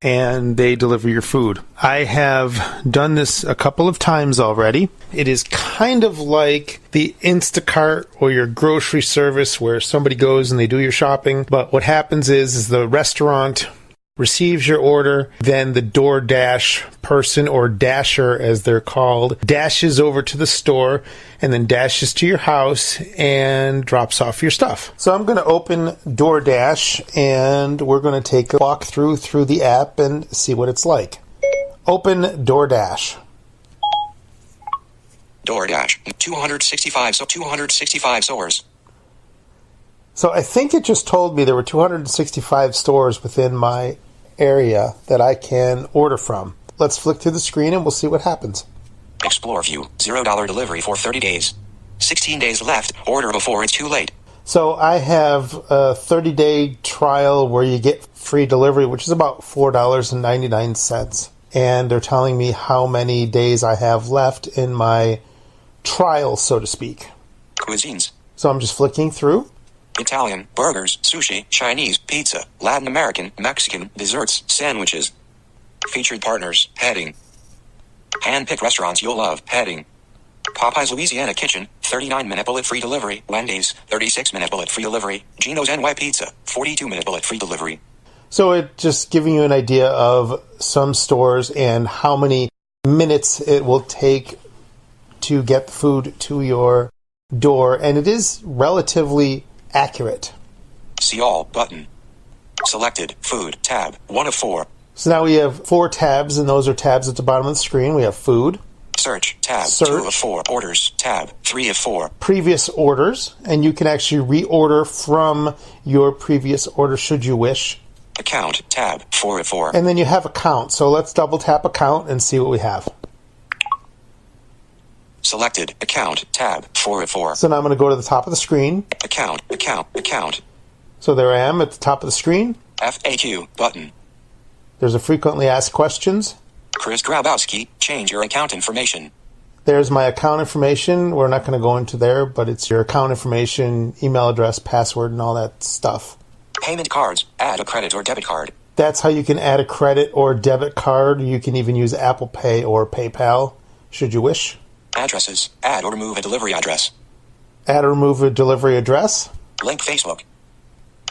and they deliver your food. I have done this a couple of times already. It is kind of like the Instacart or your grocery service where somebody goes and they do your shopping. But what happens is the restaurant receives your order, then the DoorDash person, or dasher as they're called, dashes over to the store and then dashes to your house and drops off your stuff. So I'm going to open DoorDash and we're going to take a walk through the app and see what it's like. Open DoorDash. DoorDash, 265 stores. So I think it just told me there were 265 stores within my area that I can order from. Let's flick through the screen and we'll see what happens. Explore view, $0 delivery for 30 days. 16 days left, order before it's too late. So I have a 30-day trial where you get free delivery, which is about $4.99. And they're telling me how many days I have left in my trial, so to speak. Cuisines. So I'm just flicking through. Italian, burgers, sushi, Chinese, pizza, Latin American, Mexican, desserts, sandwiches. Featured partners, heading. Hand-picked restaurants you'll love, heading. Popeyes Louisiana Kitchen, 39-minute bullet-free delivery. Wendy's, 36-minute bullet-free delivery. Gino's NY Pizza, 42-minute bullet-free delivery. So it's just giving you an idea of some stores and how many minutes it will take to get the food to your door, and it is relatively accurate. See all button. Selected food tab 1 of 4. So now we have 4 tabs, and those are tabs at the bottom of the screen. We have food. Search tab Search. 2 of 4. Orders tab 3 of 4. Previous orders, and you can actually reorder from your previous order should you wish. Account tab 4 of 4. And then you have account. So let's double tap account and see what we have. Selected account tab 4 of 4. So now I'm going to go to the top of the screen. Account. So there I am at the top of the screen. FAQ button. There's a frequently asked questions. Chris Grabowski, change your account information. There's my account information. We're not going to go into there, but it's your account information, email address, password, and all that stuff. Payment cards, add a credit or debit card. That's how you can add a credit or debit card. You can even use Apple Pay or PayPal, should you wish. Addresses, add or remove a delivery address. Add or remove a delivery address. Link Facebook.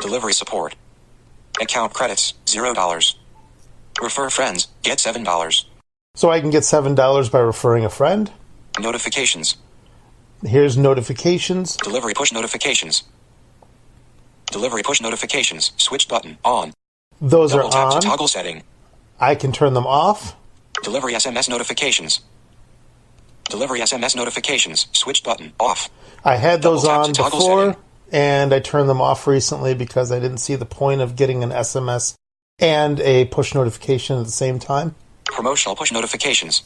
Delivery support. Account credits, $0. Refer friends, get $7. So I can get $7 by referring a friend. Notifications. Here's notifications. Delivery push notifications. Delivery push notifications, switch button, on. Those Double are tap on. to toggle setting. I can turn them off. Delivery SMS notifications. Delivery SMS notifications, switch button, off. I had those Double tap on to toggle before, setting. and I turned them off recently because I didn't see the point of getting an SMS and a push notification at the same time. Promotional push notifications.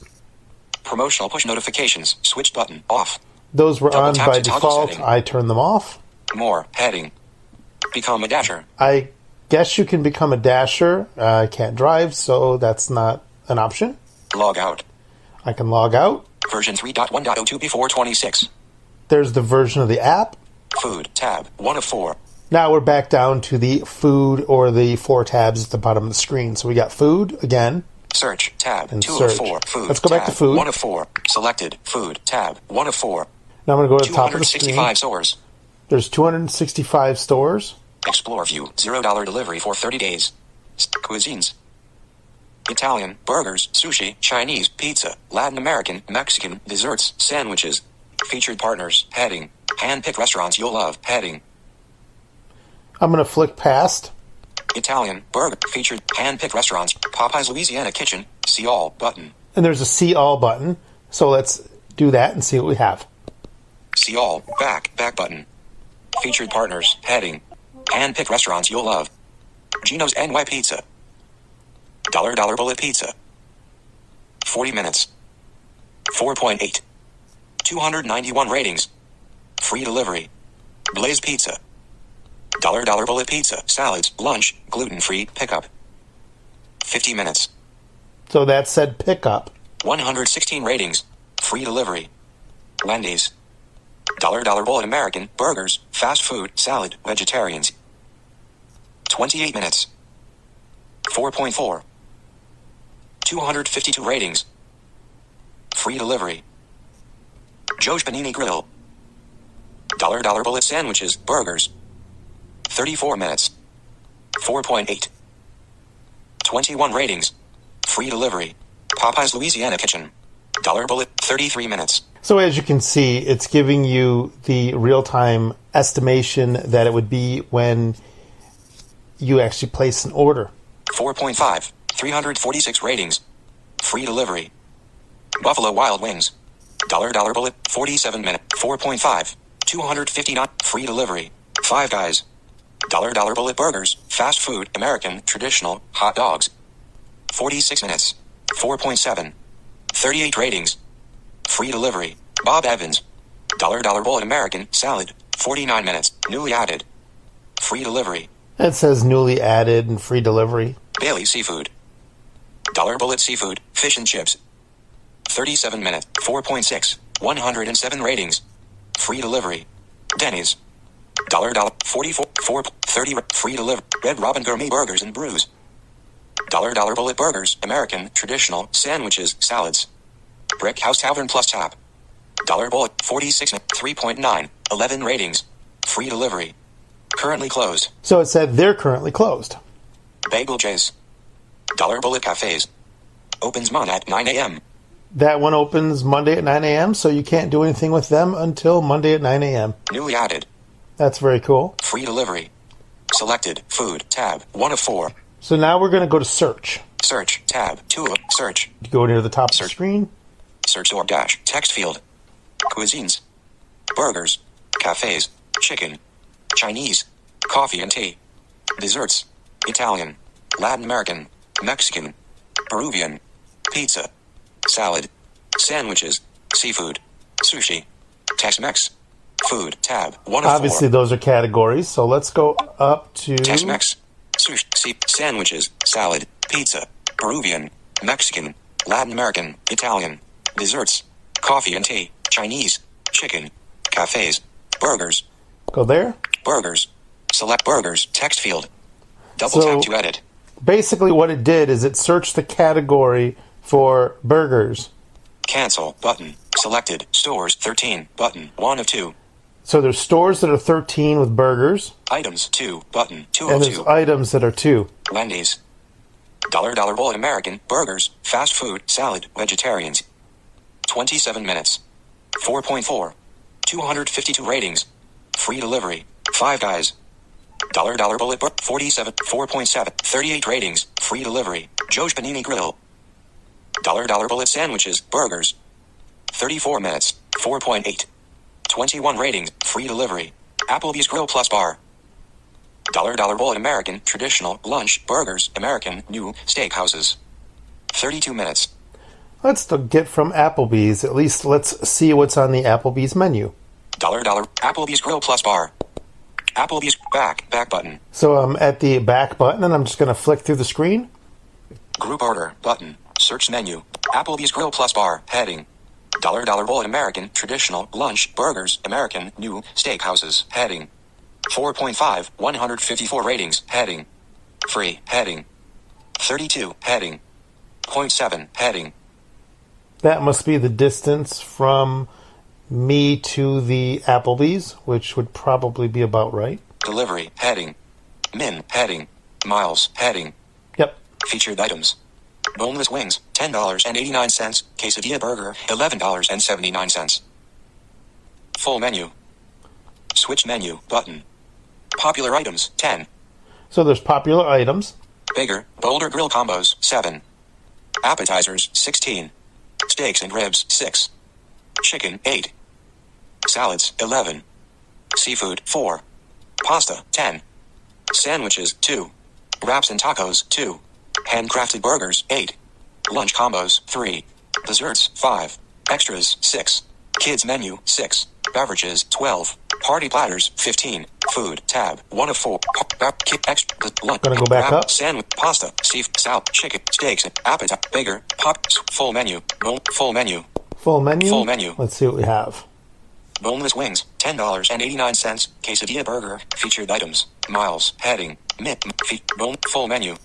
Promotional push notifications, switch button, off. Those were Double on tap by to toggle default. setting. I turned them off. More, heading. Become a dasher. I guess you can become a dasher. I can't drive, so that's not an option. Log out. I can log out. Version 3.1.02 before 26. There's the version of the app. Food, tab, 1 of 4. Now we're back down to the food or the 4 tabs at the bottom of the screen. So we got food again. Search, tab, And 2 search. of 4. Food, Let's go back tab, to food. 1 of 4. Selected, food, tab, 1 of 4. Now I'm going to go to the top of the 265 screen. stores. There's 265 stores. Explore view, $0 delivery for 30 days. Cuisines. Italian, burgers, sushi, Chinese, pizza, Latin American, Mexican, desserts, sandwiches. Featured partners, heading. Hand-picked restaurants you'll love, heading. I'm going to flick past. Italian, burger, featured, hand-picked restaurants, Popeyes Louisiana Kitchen. See all button. And there's a see all button. So let's do that and see what we have. See all. Back button. Featured partners. Heading. Hand-picked restaurants you'll love. Gino's NY Pizza. Dollar Bullet Pizza. 40 minutes. 4.8. 291 ratings. Free delivery. Blaze Pizza. Dollar Bullet Pizza. Salads. Lunch. Gluten-free. Pickup. 50 minutes. So that said pickup. 116 ratings. Free delivery. Wendy's. Dollar Bullet American. Burgers. Fast food. Salad. Vegetarians. 28 minutes. 4.4. 252 ratings. Free delivery. Joe's Panini Grill. Dollar Bullet Sandwiches. Burgers. 34 minutes. 4.8. 21 ratings. Free delivery. Popeyes Louisiana Kitchen. Dollar Bullet. 33 minutes. So as you can see, it's giving you the real-time estimation that it would be when you actually place an order. 4.5. 346 ratings. Free delivery. Buffalo Wild Wings. Dollar Bullet. 47 minutes. 4.5. 259. Free delivery. Five Guys. Dollar Bullet Burgers. Fast food. American. Traditional. Hot dogs. 46 minutes. 4.7. 38 ratings. Free delivery. Bob Evans. Dollar Bullet American. Salad. 49 minutes. Newly added. Free delivery. It says newly added and free delivery. Bailey Seafood. Dollar Bullet Seafood. Fish and chips. 37 minutes. 4.6. 107 ratings. Free delivery. Denny's. Dollar 44. 30 free delivery. Red Robin Gourmet Burgers and Brews. Dollar Bullet Burgers. American. Traditional. Sandwiches. Salads. Brick House Tavern Plus Tap. Dollar Bullet. 46. 3.9. 11 ratings. Free delivery. Currently closed. So it said they're currently closed. Bagel J's. Dollar Bullet Cafes. Opens Monday at 9 a.m. That one opens Monday at 9 a.m., so you can't do anything with them until Monday at 9 a.m. Newly added. That's very cool. Free delivery. Selected. Food. Tab. 1 of 4. So now we're going to go to search. Search. Tab. 2 of. Search. Go near the top of the Search. screen. Search or dash. Text field. Cuisines. Burgers. Cafes. Chicken. Chinese. Coffee and tea. Desserts. Italian. Latin American. Mexican. Peruvian. Pizza. Salad. Sandwiches. Seafood. Sushi. Tex-Mex. Food. Tab. 1 of 4. Obviously, those are categories, so let's go up to... Tex-Mex. Sushi. Sandwiches. Salad. Pizza. Peruvian. Mexican. Latin American. Italian. Desserts. Coffee and tea. Chinese. Chicken. Cafes. Burgers. Go there. Burgers. Select burgers. Text field. Double So- tap to edit. Basically, what it did is it searched the category for burgers. Cancel. Button. Selected. Stores. 13. Button. 1 of 2. So there's stores that are 13 with burgers, Items. 2. Button. 2 and of there's 2. items that are 2. Wendy's. Dollar Bullet American. Burgers. Fast food. Salad. Vegetarians. 27 minutes. 4.4. 252 ratings. Free delivery. Five Guys. Dollar Bullet 47. 4.7. 38 ratings. Free delivery. Joe's Panini Grill. Dollar Bullet Sandwiches. Burgers. 34 minutes. 4.8. 21 ratings. Free delivery. Applebee's Grill Plus Bar. Dollar Bullet American. Traditional. Lunch. Burgers. American. New. Steakhouses. 32 minutes. Let's get from Applebee's. At least let's see what's on the Applebee's menu. Dollar Applebee's Grill Plus Bar. Applebee's back button. So I'm at the back button, and I'm just going to flick through the screen. Group order button. Search menu. Applebee's Grill Plus Bar. Heading. Dollar Bullet American. Traditional. Lunch. Burgers. American. New. Steakhouses. Heading. 4.5. 154 ratings. Heading. Free. Heading. 32. Heading. 0.7. Heading. That must be the distance from me to the Applebee's, which would probably be about right. Delivery. Heading. Min. Heading. Miles. Heading. Yep. Featured items. Boneless wings, $10.89. Quesadilla burger, $11.79. Full menu. Switch menu button. Popular items, 10. So there's popular items. Bigger, bolder grill combos, 7. Appetizers, 16. Steaks and ribs, 6. Chicken, 8. Salads, 11. Seafood, 4. Pasta, 10. Sandwiches, 2. Wraps and tacos, 2. Handcrafted burgers, 8. Lunch combos, 3. Desserts, 5. Extras, 6. Kids menu, 6. Beverages, 12. Party platters, 15. Food, tab, 1 of 4. Extra, lunch, Gonna go back wrap, up. sandwich, pasta, seafood, salad, chicken, steaks, appetite, bigger, full menu, full menu, Full menu? Full menu. Let's see what we have. boneless wings, $10.89, quesadilla burger, featured items, miles, heading, full menu,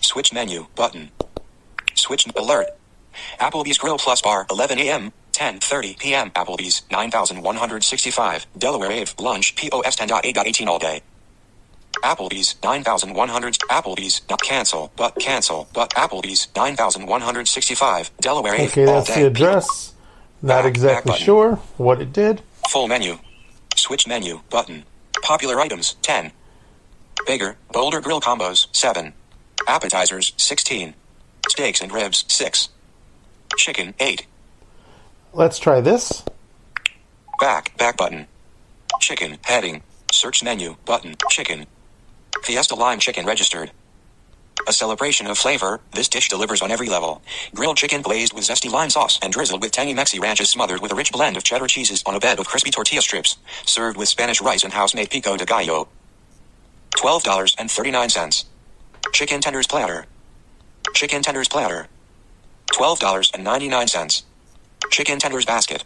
switch menu, button, switch alert, Applebee's Grill Plus Bar, 11 a.m., 10:30 p.m. Applebee's, 9165, Delaware Ave, lunch, POS 10.8.18 all day. Applebee's, 9100, Applebee's, not cancel, but Applebee's, 9165, Delaware Ave, Okay, all that's day. the address. Not Back exactly button. sure what it did. Full menu. Switch menu, button. Popular items, 10. Bigger, bolder grill combos, 7. Appetizers, 16. Steaks and ribs, 6. Chicken, 8. Let's try this. Back button. Chicken, heading. Search menu, button, chicken. Fiesta lime chicken registered. A celebration of flavor, this dish delivers on every level. Grilled chicken glazed with zesty lime sauce and drizzled with tangy Mexi ranches smothered with a rich blend of cheddar cheeses on a bed of crispy tortilla strips. Served with Spanish rice and house-made pico de gallo. $12.39. Chicken tenders platter. Chicken tenders platter. $12.99. Chicken tenders basket.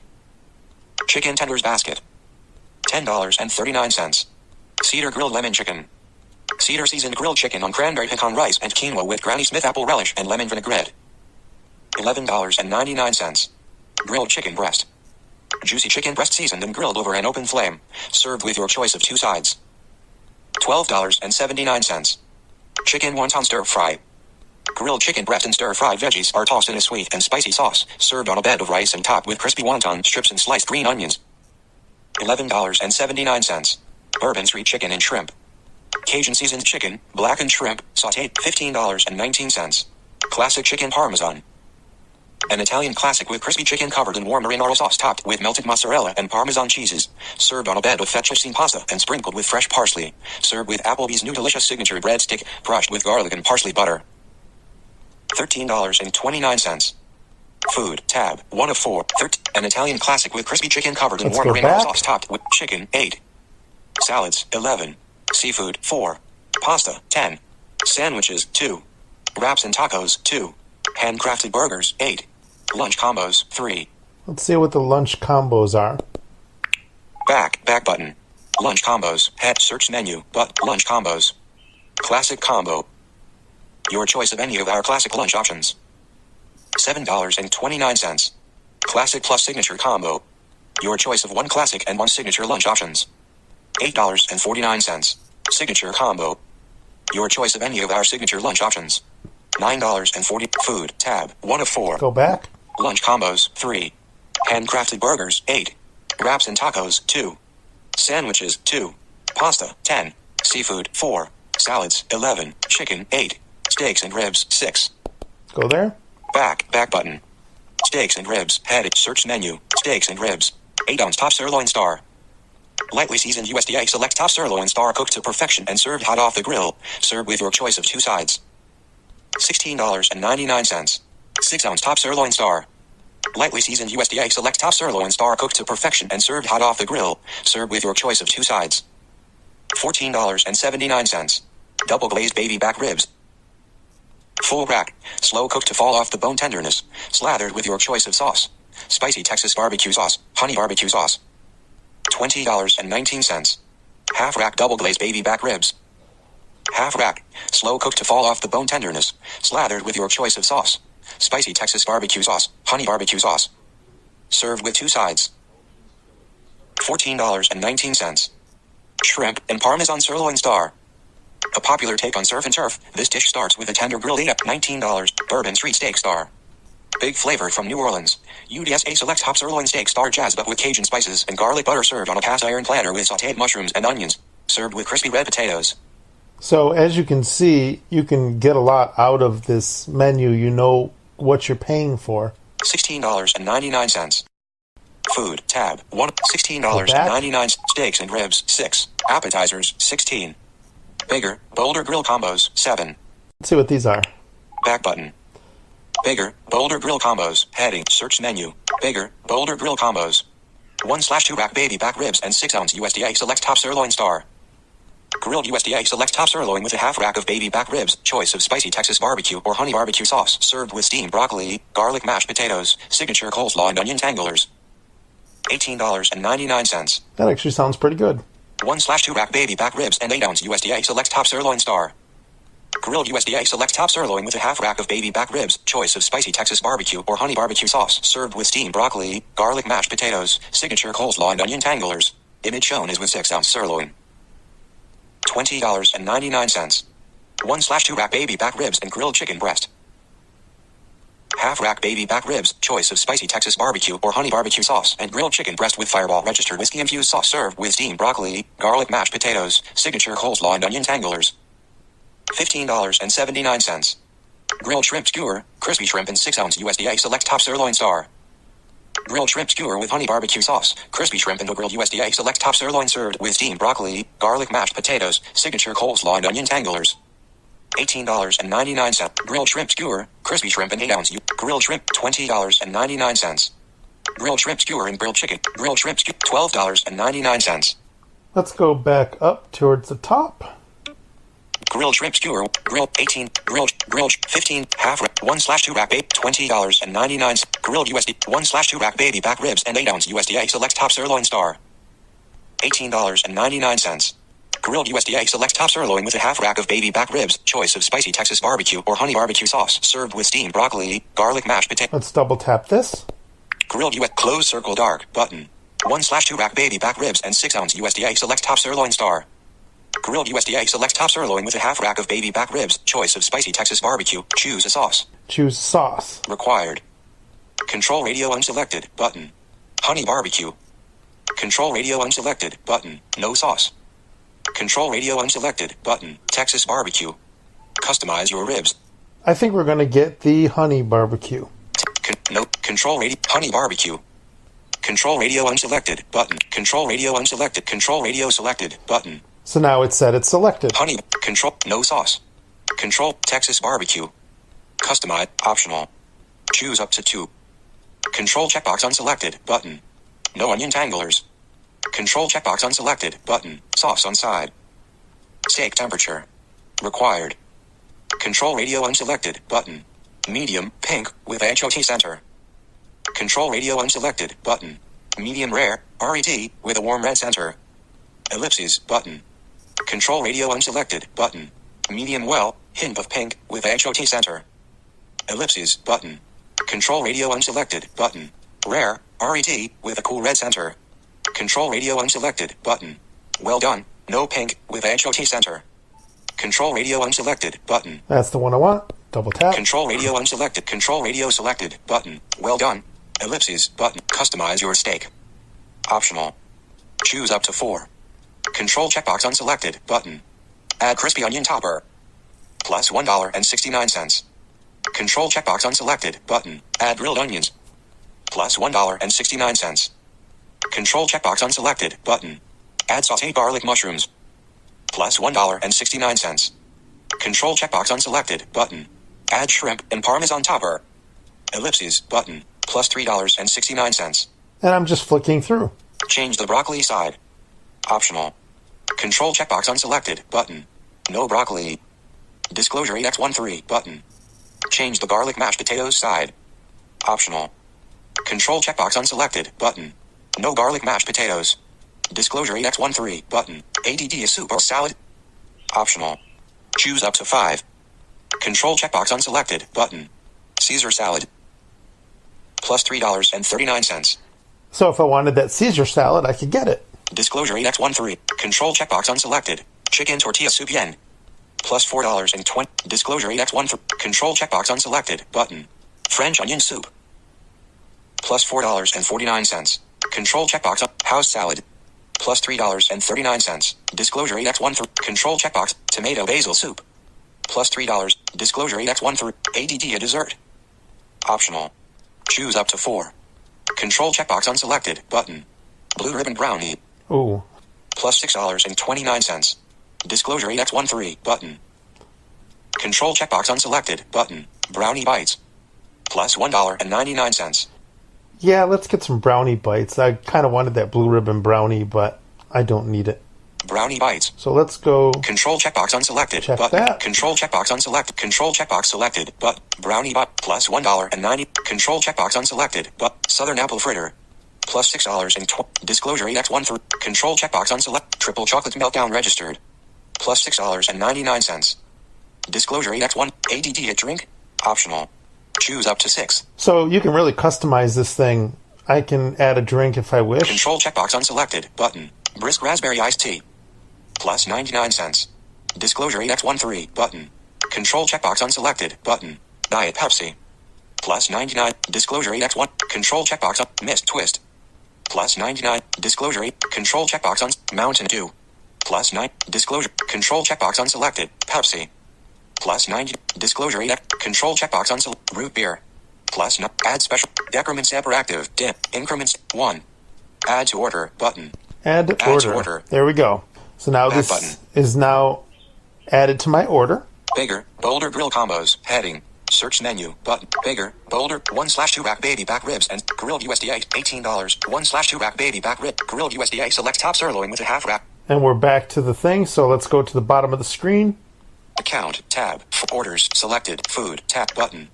Chicken tenders basket. $10.39. Cedar grilled lemon chicken. Cedar seasoned grilled chicken on cranberry pecan rice and quinoa with Granny Smith apple relish and lemon vinaigrette. $11.99. Grilled chicken breast. Juicy chicken breast seasoned and grilled over an open flame. Served with your choice of 2 sides. $12.79. Chicken wonton stir fry. Grilled chicken breast and stir-fried veggies are tossed in a sweet and spicy sauce, served on a bed of rice and topped with crispy wonton strips and sliced green onions. $11.79. Bourbon Street chicken and shrimp. Cajun seasoned chicken, blackened shrimp, sautéed, $15.19. Classic chicken parmesan. An Italian classic with crispy chicken covered in warm marinara sauce topped with melted mozzarella and parmesan cheeses. Served on a bed of fettuccine pasta and sprinkled with fresh parsley. Served with Applebee's new delicious signature breadstick, brushed with garlic and parsley butter. $13.29. Food, tab, 1 of 4. An Italian classic with crispy chicken covered in Let's warm go marinara back. sauce topped with chicken, 8. Salads, 11. Seafood, 4. Pasta, 10. Sandwiches, 2. Wraps and tacos, 2. Handcrafted burgers, 8. Lunch combos, 3. Let's see what the lunch combos are. Back button. Lunch combos, head search menu, but lunch combos. Classic combo. Your choice of any of our classic lunch options. $7.29. Classic plus signature combo. Your choice of 1 classic and 1 signature lunch options. $8.49. Signature combo. Your choice of any of our signature lunch options. $9.40. Food, tab, 1 of 4. Go back. Lunch combos, 3. Handcrafted burgers, 8. Wraps and tacos, 2. Sandwiches, 2. Pasta, 10. Seafood, 4. Salads, 11. Chicken, 8. Steaks and ribs, 6. Go there. Back button. Steaks and ribs, headed, search menu. Steaks and ribs. 8-ounce top sirloin star. Lightly seasoned USDA select top sirloin star cooked to perfection and served hot off the grill. Served with your choice of 2 sides. $16.99. 6-ounce top sirloin star. Lightly seasoned USDA select top sirloin star cooked to perfection and served hot off the grill. Served with your choice of 2 sides. $14.79. Double glazed baby back ribs. Full rack, slow cooked to fall off the bone tenderness, slathered with your choice of sauce. Spicy Texas barbecue sauce, honey barbecue sauce. $20.19. Half rack double glazed baby back ribs. Half rack, slow cooked to fall off the bone tenderness, slathered with your choice of sauce. Spicy Texas barbecue sauce, honey barbecue sauce. Served with 2 sides. $14.19. Shrimp and Parmesan sirloin star. A popular take on surf and turf, this dish starts with a tender grilled 8 $19 Bourbon Street steak star. Big flavor from New Orleans. UDSA select top sirloin steak star jazzed up with Cajun spices and garlic butter served on a cast iron platter with sautéed mushrooms and onions. Served with crispy red potatoes. So as you can see, you can get a lot out of this menu. You know what you're paying for. $16.99. Food tab 1. $16.99. Steaks and ribs 6. Appetizers 16. Bigger Boulder Grill combos 7. Let's see what these are. Back button. Bigger Boulder Grill combos. Heading search menu. Bigger Boulder Grill combos. 1/2 rack baby back ribs and 6 ounce USDA select top sirloin star. Grilled USDA select top sirloin with a half rack of baby back ribs. Choice of spicy Texas barbecue or honey barbecue sauce. Served with steamed broccoli, garlic mashed potatoes, signature coleslaw and onion tanglers. $18.99. That actually sounds pretty good. 1/2 rack baby back ribs and 8 ounce USDA select top sirloin star. Grilled USDA select top sirloin with a half rack of baby back ribs. Choice of spicy Texas barbecue or honey barbecue sauce. Served with steamed broccoli, garlic mashed potatoes, signature coleslaw and onion tanglers. Image shown is with 6 ounce sirloin. $20.99. 1/2 rack baby back ribs and grilled chicken breast. Half rack baby back ribs, choice of spicy Texas barbecue or honey barbecue sauce, and grilled chicken breast with Fireball registered whiskey infused sauce. Served with steamed broccoli, garlic mashed potatoes, signature coleslaw and onion tanglers. $15.79. Grilled shrimp skewer, crispy shrimp and 6 ounce USDA select top sirloin star. Grilled shrimp skewer with honey barbecue sauce, crispy shrimp and grilled USDA select top sirloin served with steamed broccoli, garlic mashed potatoes, signature coleslaw and onion tanglers. $18.99. Grilled shrimp skewer, crispy shrimp and 8 ounce grilled shrimp. $20.99. Grilled shrimp skewer and grilled chicken. Grilled shrimp skewer. $12.99. Let's go back up towards the top. Grilled shrimp skewer, grilled 18, grilled 15, half rack, 1/2 rack baby, $20.99. Grilled USD, 1/2 rack baby back ribs and 8 ounce USDA select top sirloin star. $18.99. Grilled USDA select top sirloin with a half rack of baby back ribs, choice of spicy Texas barbecue or honey barbecue sauce, served with steamed broccoli, garlic mashed potato. Let's double tap this. Grilled US close circle dark button. 1/2 rack baby back ribs and 6 ounce USDA select top sirloin star. Grilled USDA select top sirloin with a half rack of baby back ribs, choice of spicy Texas barbecue. Choose a sauce. Choose sauce. Required. Control radio unselected button. Honey barbecue. Control radio unselected button. No sauce. Control radio unselected button. Texas barbecue. Customize your ribs. I think we're going to get the honey barbecue. No. Control radio. Honey barbecue. Control radio unselected button. Control radio unselected. Control radio selected button. So now it said it's selected. Honey. Control. No sauce. Control. Texas barbecue. Customize. Optional. Choose up to 2. Control checkbox unselected button. No onion tanglers. Control checkbox unselected button. Sauce on side. Steak temperature. Required. Control radio unselected button. Medium pink with HOT center. Control radio unselected button. Medium rare RET with a warm red center. Ellipses button. Control radio unselected button. Medium well hint of pink with HOT center. Ellipses button. Control radio unselected button. Rare RET with a cool red center. Control radio unselected button. Well done. No pink with HOT center. Control radio unselected button. That's the one I want. Double tap. Control radio unselected. Control radio selected button. Well done. Ellipses button. Customize your steak. Optional. Choose up to 4. Control checkbox unselected button. Add crispy onion topper. Plus $1.69. Control checkbox unselected button. Add grilled onions. Plus $1.69. Control checkbox unselected button. Add sauteed garlic mushrooms. Plus $1.69. Control checkbox unselected button. Add shrimp and parmesan topper. Ellipses button. Plus $3.69. And I'm just flicking through. Change the broccoli side. Optional. Control checkbox unselected button. No broccoli. Disclosure 8x13 button. Change the garlic mashed potatoes side. Optional. Control checkbox unselected button. No garlic mashed potatoes. Disclosure 8x13 button. ADD is soup or salad. Optional. Choose up to 5. Control checkbox unselected button. Caesar salad. Plus $3.39. So if I wanted that Caesar salad, I could get it. Disclosure 8x13. Control checkbox unselected. Chicken tortilla soup yen. Plus $4.20. Disclosure 8x13. Control checkbox unselected button. French onion soup. Plus $4.49. Control checkbox house salad. plus $3.39. Disclosure 8x1 control checkbox, tomato basil soup. Plus $3. Disclosure 8x1 ADD a dessert. Optional. Choose up to 4. Control checkbox unselected button. Blue ribbon brownie. Ooh. Plus $6.29. Disclosure 8x13 button. Control checkbox unselected button. Brownie bites. Plus $1.99. Yeah, let's get some brownie bites. I kind of wanted that blue ribbon brownie, but I don't need it. Brownie bites. So let's go. Control checkbox unselected. Check button. that. Control checkbox unselected. Control checkbox selected. But brownie bite plus $1.90. Control checkbox unselected. But Southern apple fritter. Plus $6.20. Disclosure 8x1 control checkbox unselect. Triple chocolate meltdown registered. Plus $6.99. Disclosure 8x1 ADD a drink. Optional. Choose up to 6. So you can really customize this thing. I can add a drink if I wish. Control checkbox unselected. Button. Brisk raspberry iced tea. Plus 99 cents. Disclosure 8x13. Button. Control checkbox unselected. Button. Diet Pepsi. Plus 99. Disclosure 8x1. Control checkbox up. Mist twist. Plus 99. Disclosure 8. Control checkbox Mountain Dew. Plus 9. Disclosure. Control checkbox unselected. Pepsi. Plus 90. Disclosure 8. Control checkbox unselected. Root beer. Plus no. Add special. Decrements hyperactive. Dim. Increments 1. Add to order. Button. Add to order. There we go. So now Add this button. is now added to my order. Bigger, bolder grill combos. Heading. Search menu. Button. Bigger, bolder. 1/2 rack baby back ribs and grilled USDA. $18. 1/2 rack baby back rib. Grilled USDA. Select top sirloin with a half rack. And we're back to the thing. So let's go to the bottom of the screen. Account. Tab. Orders. Selected. Food. Tab. Button.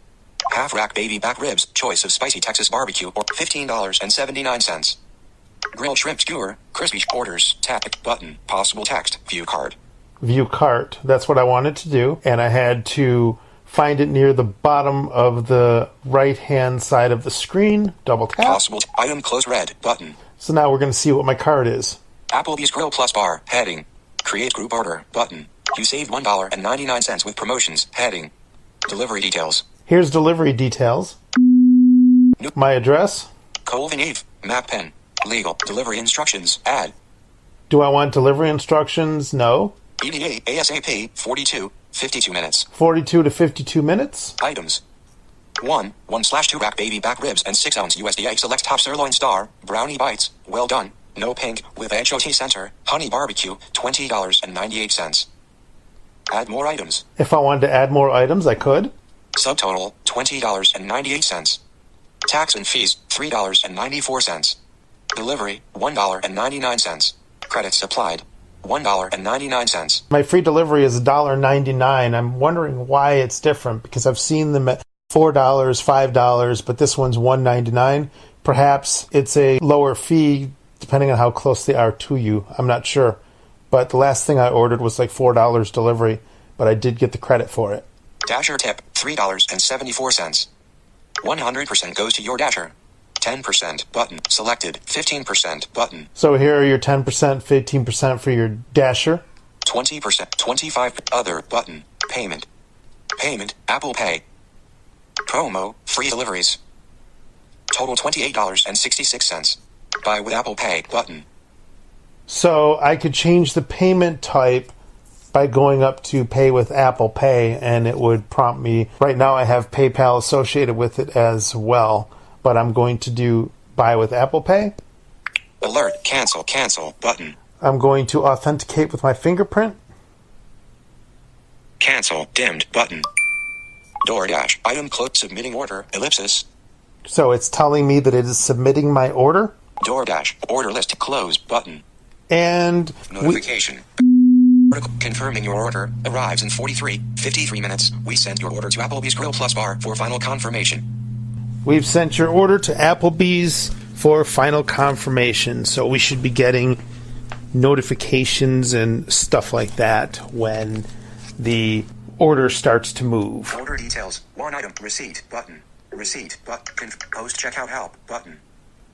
Half rack baby back ribs. Choice of spicy Texas barbecue or $15.79. Grilled shrimp skewer. Crispy orders. Tap. Button. Possible text. View cart. View cart. That's what I wanted to do. And I had to find it near the bottom of the right-hand side of the screen. Double tap. Possible item close red. Button. So now we're going to see what my cart is. Applebee's Grill Plus Bar. Heading. Create group order. Button. You saved $1.99 with promotions. Heading. Delivery details. Here's delivery details. My address. Colvin Eve. Map pen. Legal. Delivery instructions. Add. Do I want delivery instructions? No. EDA ASAP. 52 minutes. 42 to 52 minutes. Items. 1/2 rack baby back ribs and 6 ounce USDA select top sirloin star. Brownie bites. Well done. No pink. With HOT center. Honey barbecue. $20.98. Add more items. If I wanted to add more items, I could. Subtotal, $20.98. Tax and fees, $3.94. Delivery, $1.99. Credits applied, $1.99. My free delivery is $1.99. I'm wondering why it's different, because I've seen them at $4, $5, but this one's $1.99. Perhaps it's a lower fee depending on how close they are to you. I'm not sure. But the last thing I ordered was like $4 delivery, but I did get the credit for it. Dasher tip, $3.74. 100% goes to your Dasher. 10% button selected. 15% button. So here are your 10%, 15% for your Dasher. 20%, 25 other button. Payment. Apple Pay. Promo, free deliveries. Total $28.66. Buy with Apple Pay button. So I could change the payment type by going up to pay with Apple Pay, and it would prompt me. Right now I have PayPal associated with it as well, but I'm going to do buy with Apple Pay. Alert, cancel button. I'm going to authenticate with my fingerprint. Cancel, dimmed button. DoorDash, item close, submitting order, ellipsis. So it's telling me that it is submitting my order. DoorDash, order list, close button. And notification. Confirming your order arrives in 53 minutes. We sent your order to Applebee's Grill Plus Bar for final confirmation. We've sent your order to Applebee's for final confirmation. So we should be getting notifications and stuff like that when the order starts to move. Order details. One item. Receipt button. Receipt button. Post checkout help button.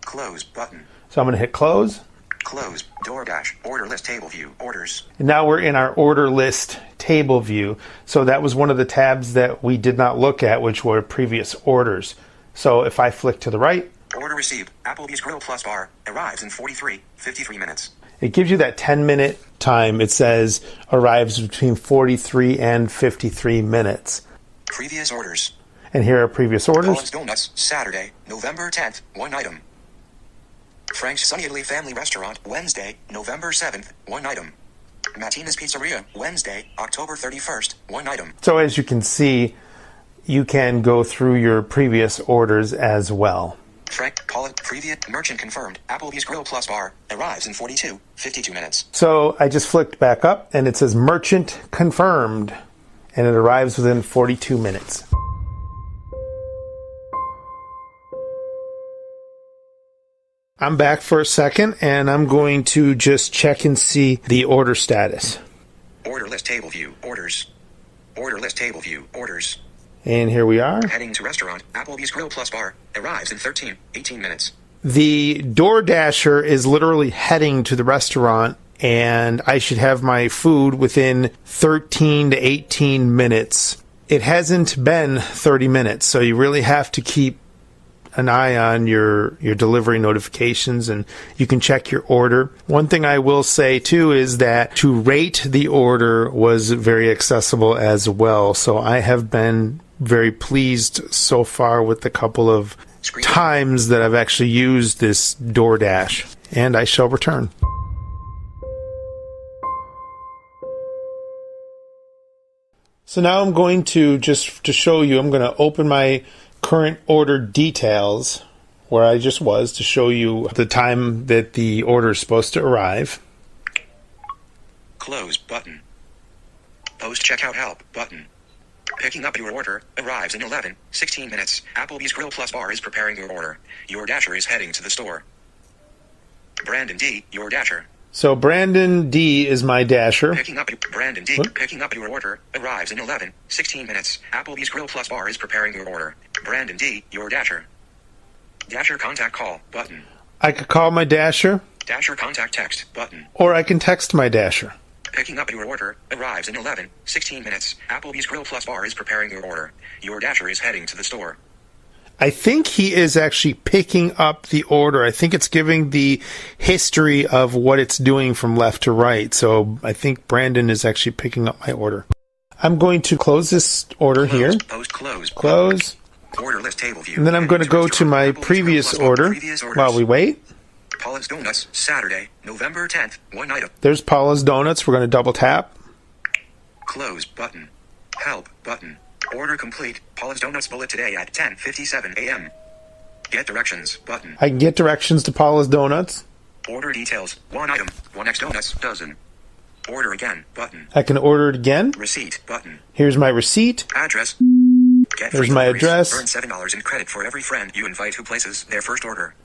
Close button. So I'm going to hit close. Close. DoorDash. Order list table view. Orders. And now we're in our order list table view. So that was one of the tabs that we did not look at, which were previous orders. So if I flick to the right. Order received. Applebee's Grill Plus Bar arrives in 53 minutes. It gives you that 10-minute time. It says arrives between 43 and 53 minutes. Previous orders. And here are previous orders. Paula's Donuts, Saturday, November 10th, 1 item. Frank's Sunny Italy Family Restaurant, Wednesday, November 7th, 1 item. Martina's Pizzeria, Wednesday, October 31st, 1 item. So as you can see, you can go through your previous orders as well. Frank, Paula, previous merchant confirmed. Applebee's Grill Plus Bar arrives in 52 minutes. So I just flicked back up and it says merchant confirmed, and it arrives within 42 minutes. I'm back for a second, and I'm going to just check and see the order status. Order list table view, orders. Order list table view, orders. And here we are. Heading to restaurant, Applebee's Grill Plus Bar arrives in 18 minutes. The DoorDasher is literally heading to the restaurant, and I should have my food within 13 to 18 minutes. It hasn't been 30 minutes, so you really have to keep an eye on your delivery notifications, and you can check your order. One thing I will say too is that to rate the order was very accessible as well. So I have been very pleased so far with the couple of times that I've actually used this DoorDash, and I shall return. So now I'm going to, just to show you, I'm going to open my current order details where I just was to show you the time that the order is supposed to arrive. Close button. Post checkout help button. Picking up your order arrives in 16 minutes. Applebee's Grill Plus Bar is preparing your order. Your dasher is heading to the store. Brandon D, your dasher. So Brandon D is my dasher. Brandon D. Picking up your order arrives in 16 minutes. Applebee's Grill Plus Bar is preparing your order. Brandon D, your dasher. Dasher contact call button. I could call my dasher. Dasher contact text button. Or I can text my dasher. Picking up your order arrives in 16 minutes. Applebee's Grill Plus Bar is preparing your order. Your dasher is heading to the store. I think he is actually picking up the order. I think it's giving the history of what it's doing from left to right. So I think Brandon is actually picking up my order. I'm going to close this order here. Close. Order list table view. And then I'm going to go to my previous order while we wait. Paula's Donuts, Saturday, November 10th, 1 item. There's Paula's Donuts. We're going to double tap. Close button. Help button. Order complete. Paula's Donuts bullet today at 10:57 a.m. Get directions button. I can get directions to Paula's Donuts. Order details. 1 item. 1X Donuts dozen. Order again button. I can order it again. Receipt button. Here's my receipt. Address. Get There's my address. Earn $7 in credit for every friend you invite who places their first order.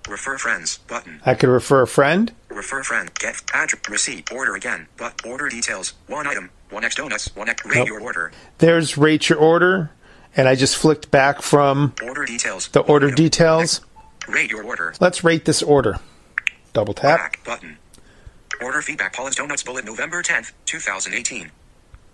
Refer friends button. I could refer a friend. Refer friend. Get address. Receipt. Order again. But order details. 1 item. 1X Donuts. 1X. Rate your order. There's rate your order. And I just flicked back from order details. The order details. Rate your order. Let's rate this order. Double tap. Back button. Order feedback. Paula's Donuts bullet November 10th, 2018.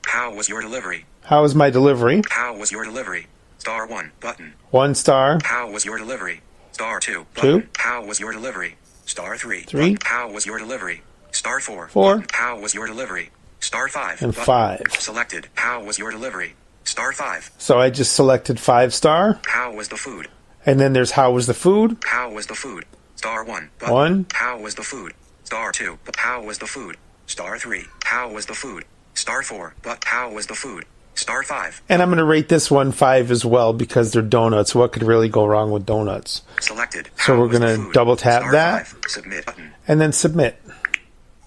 How was your delivery? How was my delivery? How was your delivery? Star 1 button. 1 star. How was your delivery? Star 2 button. 2. How was your delivery? Star 3. 3. How was your delivery? Star 4. 4. Button. How was your delivery? Star 5. And button. 5. Selected. How was your delivery? Star 5. So I just selected 5 star. How was the food? And then there's how was the food? How was the food? Star 1. Button. 1. How was the food? Star 2. How was the food? Star 3. How was the food? Star 4. But how was the food? Star 5. And I'm going to rate this one 5 as well because they're donuts. What could really go wrong with donuts? Selected. So we're going to double tap Star that. 5. Submit button. And then submit.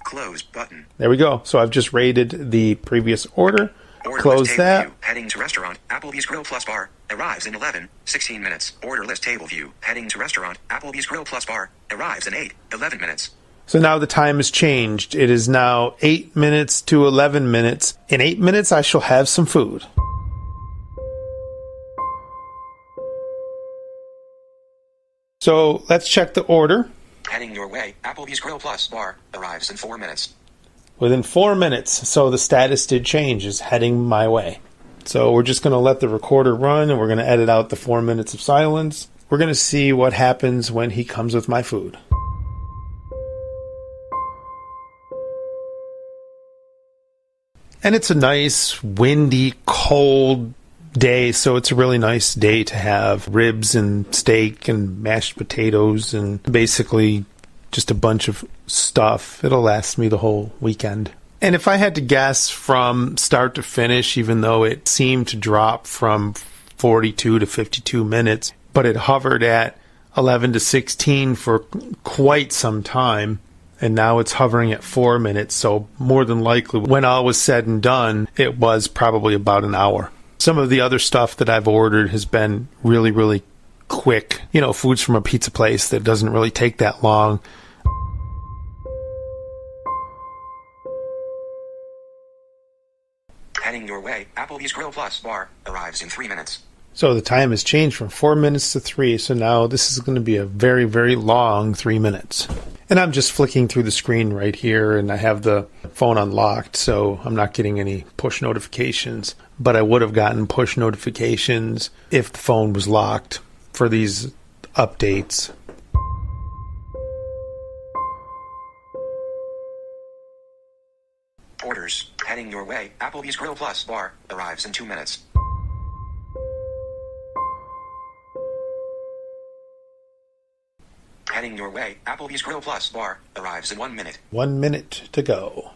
Close button. There we go. So I've just rated the previous order. Order Close that. View. Heading to restaurant. Applebee's Grill Plus Bar arrives in 16 minutes. Order list table view. Heading to restaurant. Applebee's Grill Plus Bar arrives in 11 minutes. So now the time has changed. It is now 8 minutes to 11 minutes. In 8 minutes, I shall have some food. So let's check the order. Heading your way. Applebee's Grill Plus Bar arrives in 4 minutes. Within 4 minutes. So the status did change. Is heading my way. So we're just going to let the recorder run and we're going to edit out the 4 minutes of silence. We're going to see what happens when he comes with my food. And it's a nice, windy, cold day, so it's a really nice day to have ribs and steak and mashed potatoes and basically just a bunch of stuff. It'll last me the whole weekend. And if I had to guess from start to finish, even though it seemed to drop from 42 to 52 minutes, but it hovered at 11 to 16 for quite some time, and now it's hovering at 4 minutes, so more than likely, when all was said and done, it was probably about an hour. Some of the other stuff that I've ordered has been really, really quick. You know, foods from a pizza place that doesn't really take that long. Heading your way, Applebee's Grill Plus bar arrives in 3 minutes. So the time has changed from 4 minutes to 3, so now this is going to be a very, very long 3 minutes. And I'm just flicking through the screen right here, and I have the phone unlocked, so I'm not getting any push notifications. But I would have gotten push notifications if the phone was locked for these updates. Orders. Heading your way, Applebee's Grill Plus bar arrives in 2 minutes. Heading your way, Applebee's Grill Plus bar arrives in 1 minute. 1 minute to go.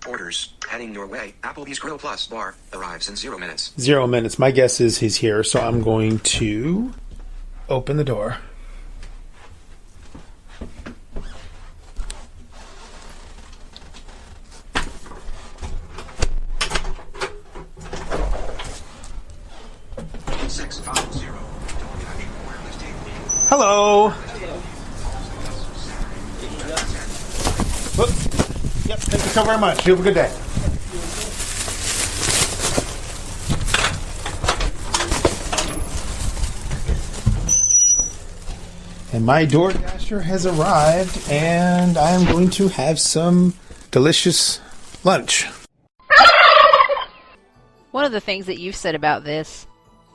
Orders. Heading your way, Applebee's Grill Plus bar arrives in 0 minutes. 0 minutes. My guess is he's here, so I'm going to open the door. Hello. Whoop. Yep, thank you so very much. You have a good day. And my DoorDasher has arrived, and I am going to have some delicious lunch. One of the things that you've said about this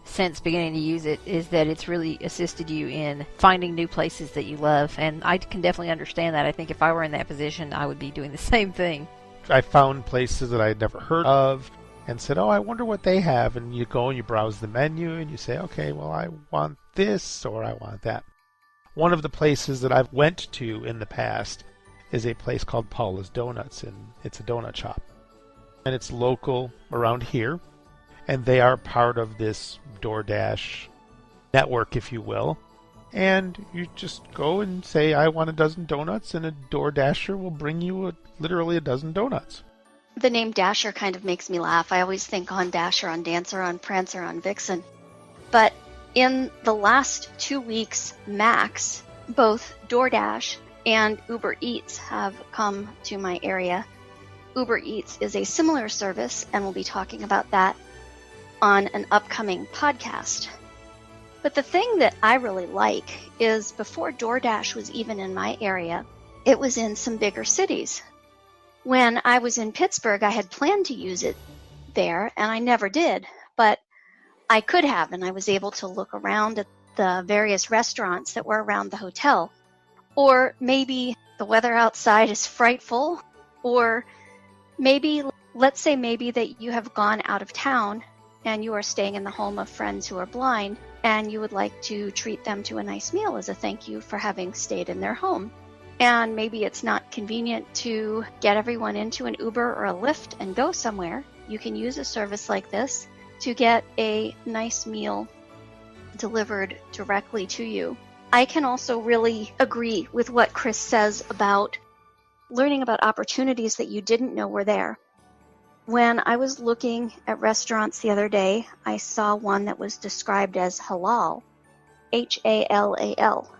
since beginning to use it is that it's really assisted you in finding new places that you love, and I can definitely understand that. I think if I were in that position, I would be doing the same thing. I found places that I had never heard of and said, oh, I wonder what they have. And you go and you browse the menu and you say, okay, well, I want this or I want that. One of the places that I've went to in the past is a place called Paula's Donuts, and it's a donut shop. And it's local around here, and they are part of this DoorDash network, if you will. And you just go and say, I want a dozen donuts, and a DoorDasher will bring you literally a dozen donuts. The name Dasher kind of makes me laugh. I always think on Dasher, on Dancer, on Prancer, on Vixen. But in the last 2 weeks max, both DoorDash and Uber Eats have come to my area. Uber Eats is a similar service, and we'll be talking about that on an upcoming podcast. But the thing that I really like is before DoorDash was even in my area, it was in some bigger cities. When I was in Pittsburgh, I had planned to use it there, and I never did, but I could have, and I was able to look around at the various restaurants that were around the hotel. Or maybe the weather outside is frightful, or maybe, let's say maybe that you have gone out of town and you are staying in the home of friends who are blind, and you would like to treat them to a nice meal as a thank you for having stayed in their home. And maybe it's not convenient to get everyone into an Uber or a Lyft and go somewhere. You can use a service like this to get a nice meal delivered directly to you. I can also really agree with what Chris says about learning about opportunities that you didn't know were there. When I was looking at restaurants the other day, I saw one that was described as halal, H-A-L-A-L.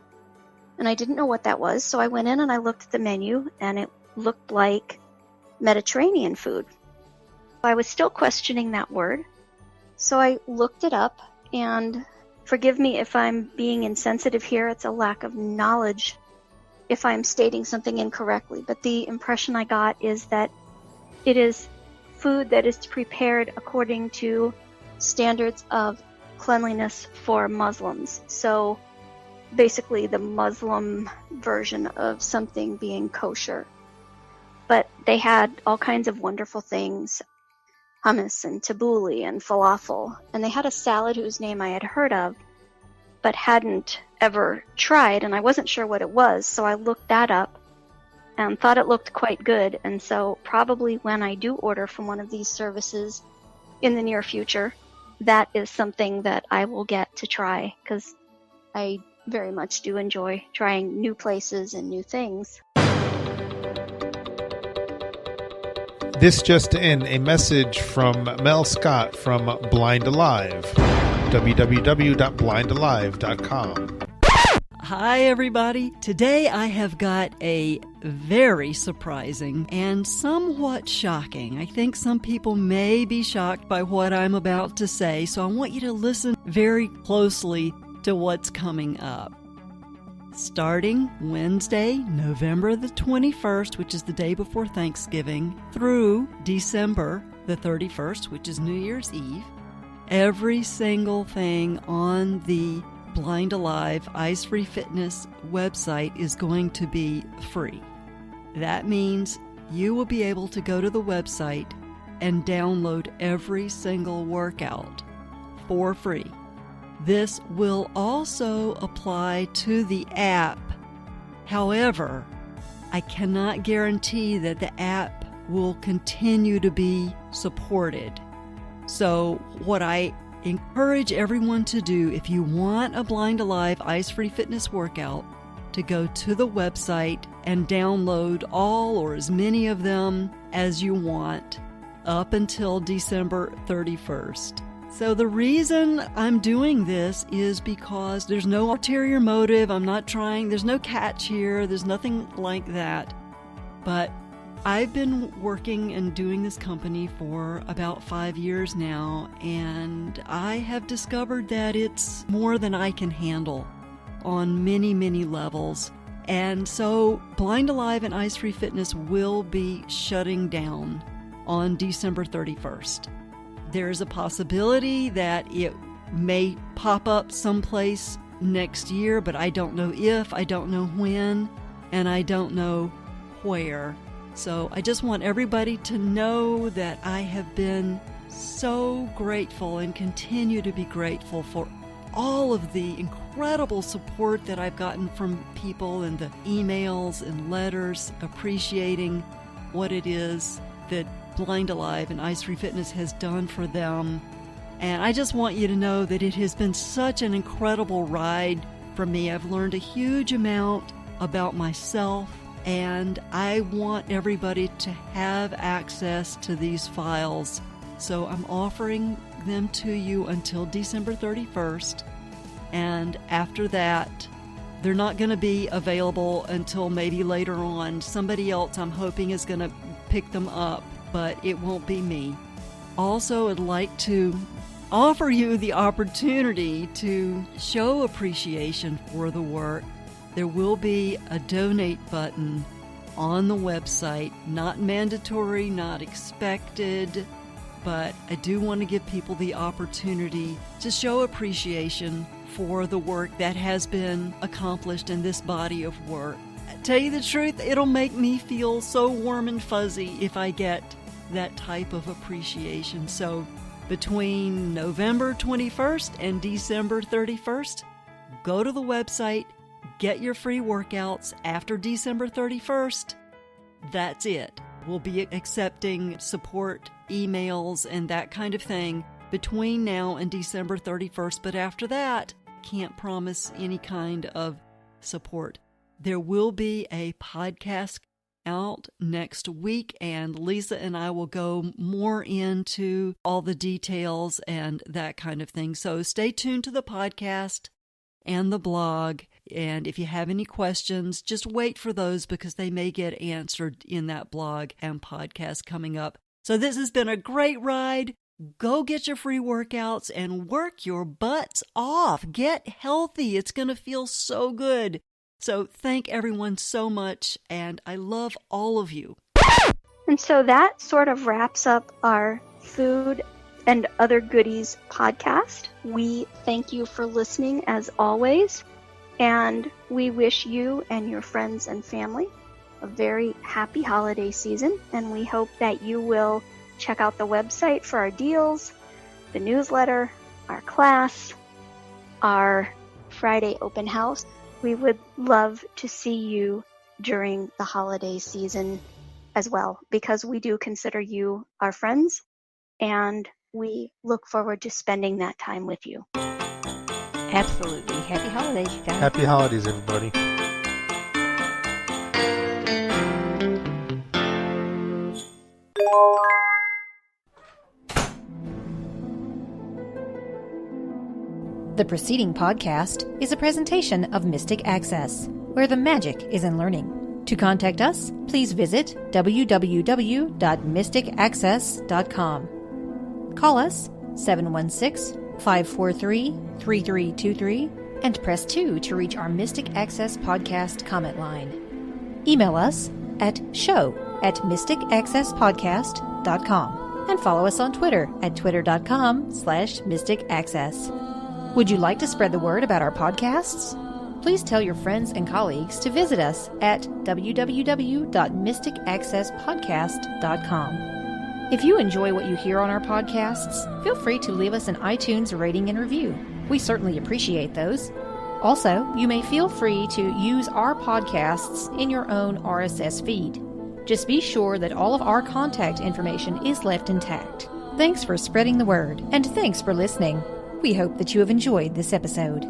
And I didn't know what that was, so I went in and I looked at the menu, and it looked like Mediterranean food. I was still questioning that word, so I looked it up, and forgive me if I'm being insensitive here, it's a lack of knowledge if I'm stating something incorrectly, but the impression I got is that it is food that is prepared according to standards of cleanliness for Muslims. So basically the Muslim version of something being kosher. But they had all kinds of wonderful things. hummus and tabbouleh and falafel. And they had a salad whose name I had heard of, but hadn't ever tried, and I wasn't sure what it was, so I looked that up and thought it looked quite good. And so probably when I do order from one of these services in the near future, that is something that I will get to try, because I very much do enjoy trying new places and new things. This just in, a message from Mel Scott from Blind Alive, www.blindalive.com. Hi, everybody. Today I have got a very surprising and somewhat shocking. I think some people may be shocked by what I'm about to say, so I want you to listen very closely to what's coming up. Starting Wednesday, November the 21st, which is the day before Thanksgiving, through December the 31st, which is New Year's Eve, every single thing on the Blind Alive Ice Free Fitness website is going to be free. That means you will be able to go to the website and download every single workout for free. This will also apply to the app. However, I cannot guarantee that the app will continue to be supported. So what I encourage everyone to do, if you want a Blind Alive Ice Free Fitness workout, to go to the website and download all or as many of them as you want up until December 31st. So the reason I'm doing this is because there's no ulterior motive. There's no catch here. There's nothing like that. But I've been working and doing this company for about 5 years now, and I have discovered that it's more than I can handle on many, many levels. And so Blind Alive and Ice Free Fitness will be shutting down on December 31st. There's a possibility that it may pop up someplace next year, but I don't know if, I don't know when, and I don't know where. So I just want everybody to know that I have been so grateful and continue to be grateful for all of the incredible support that I've gotten from people, and the emails and letters appreciating what it is that Blind Alive and Ice Free Fitness has done for them. And I just want you to know that it has been such an incredible ride for me. I've learned a huge amount about myself, and I want everybody to have access to these files. So I'm offering them to you until December 31st. And after that, they're not going to be available until maybe later on. Somebody else, I'm hoping, is going to pick them up, but it won't be me. Also, I'd like to offer you the opportunity to show appreciation for the work. There will be a donate button on the website, not mandatory, not expected, but I do want to give people the opportunity to show appreciation for the work that has been accomplished in this body of work. Tell you the truth, it'll make me feel so warm and fuzzy if I get that type of appreciation. So between November 21st and December 31st, go to the website, get your free workouts. After December 31st, that's it. We'll be accepting support emails and that kind of thing between now and December 31st, but after that, can't promise any kind of support. There will be a podcast out next week, and Lisa and I will go more into all the details and that kind of thing. So stay tuned to the podcast and the blog, and if you have any questions, just wait for those because they may get answered in that blog and podcast coming up. So this has been a great ride. Go get your free workouts and work your butts off. Get healthy. It's going to feel so good. So thank everyone so much, and I love all of you. And so that sort of wraps up our food and other goodies podcast. We thank you for listening as always, and we wish you and your friends and family a very happy holiday season, and we hope that you will check out the website for our deals, the newsletter, our class, our Friday open house. We would love to see you during the holiday season as well, because we do consider you our friends, and we look forward to spending that time with you. Absolutely. Happy holidays, you guys. Happy holidays, everybody. The preceding podcast is a presentation of Mystic Access, where the magic is in learning. To contact us, please visit www.mysticaccess.com. Call us 716-543-3323 and press 2 to reach our Mystic Access podcast comment line. Email us at show@mysticaccesspodcast.com and follow us on Twitter at twitter.com/mysticaccess. Would you like to spread the word about our podcasts? Please tell your friends and colleagues to visit us at www.mysticaccesspodcast.com. If you enjoy what you hear on our podcasts, feel free to leave us an iTunes rating and review. We certainly appreciate those. Also, you may feel free to use our podcasts in your own RSS feed. Just be sure that all of our contact information is left intact. Thanks for spreading the word, and thanks for listening. We hope that you have enjoyed this episode.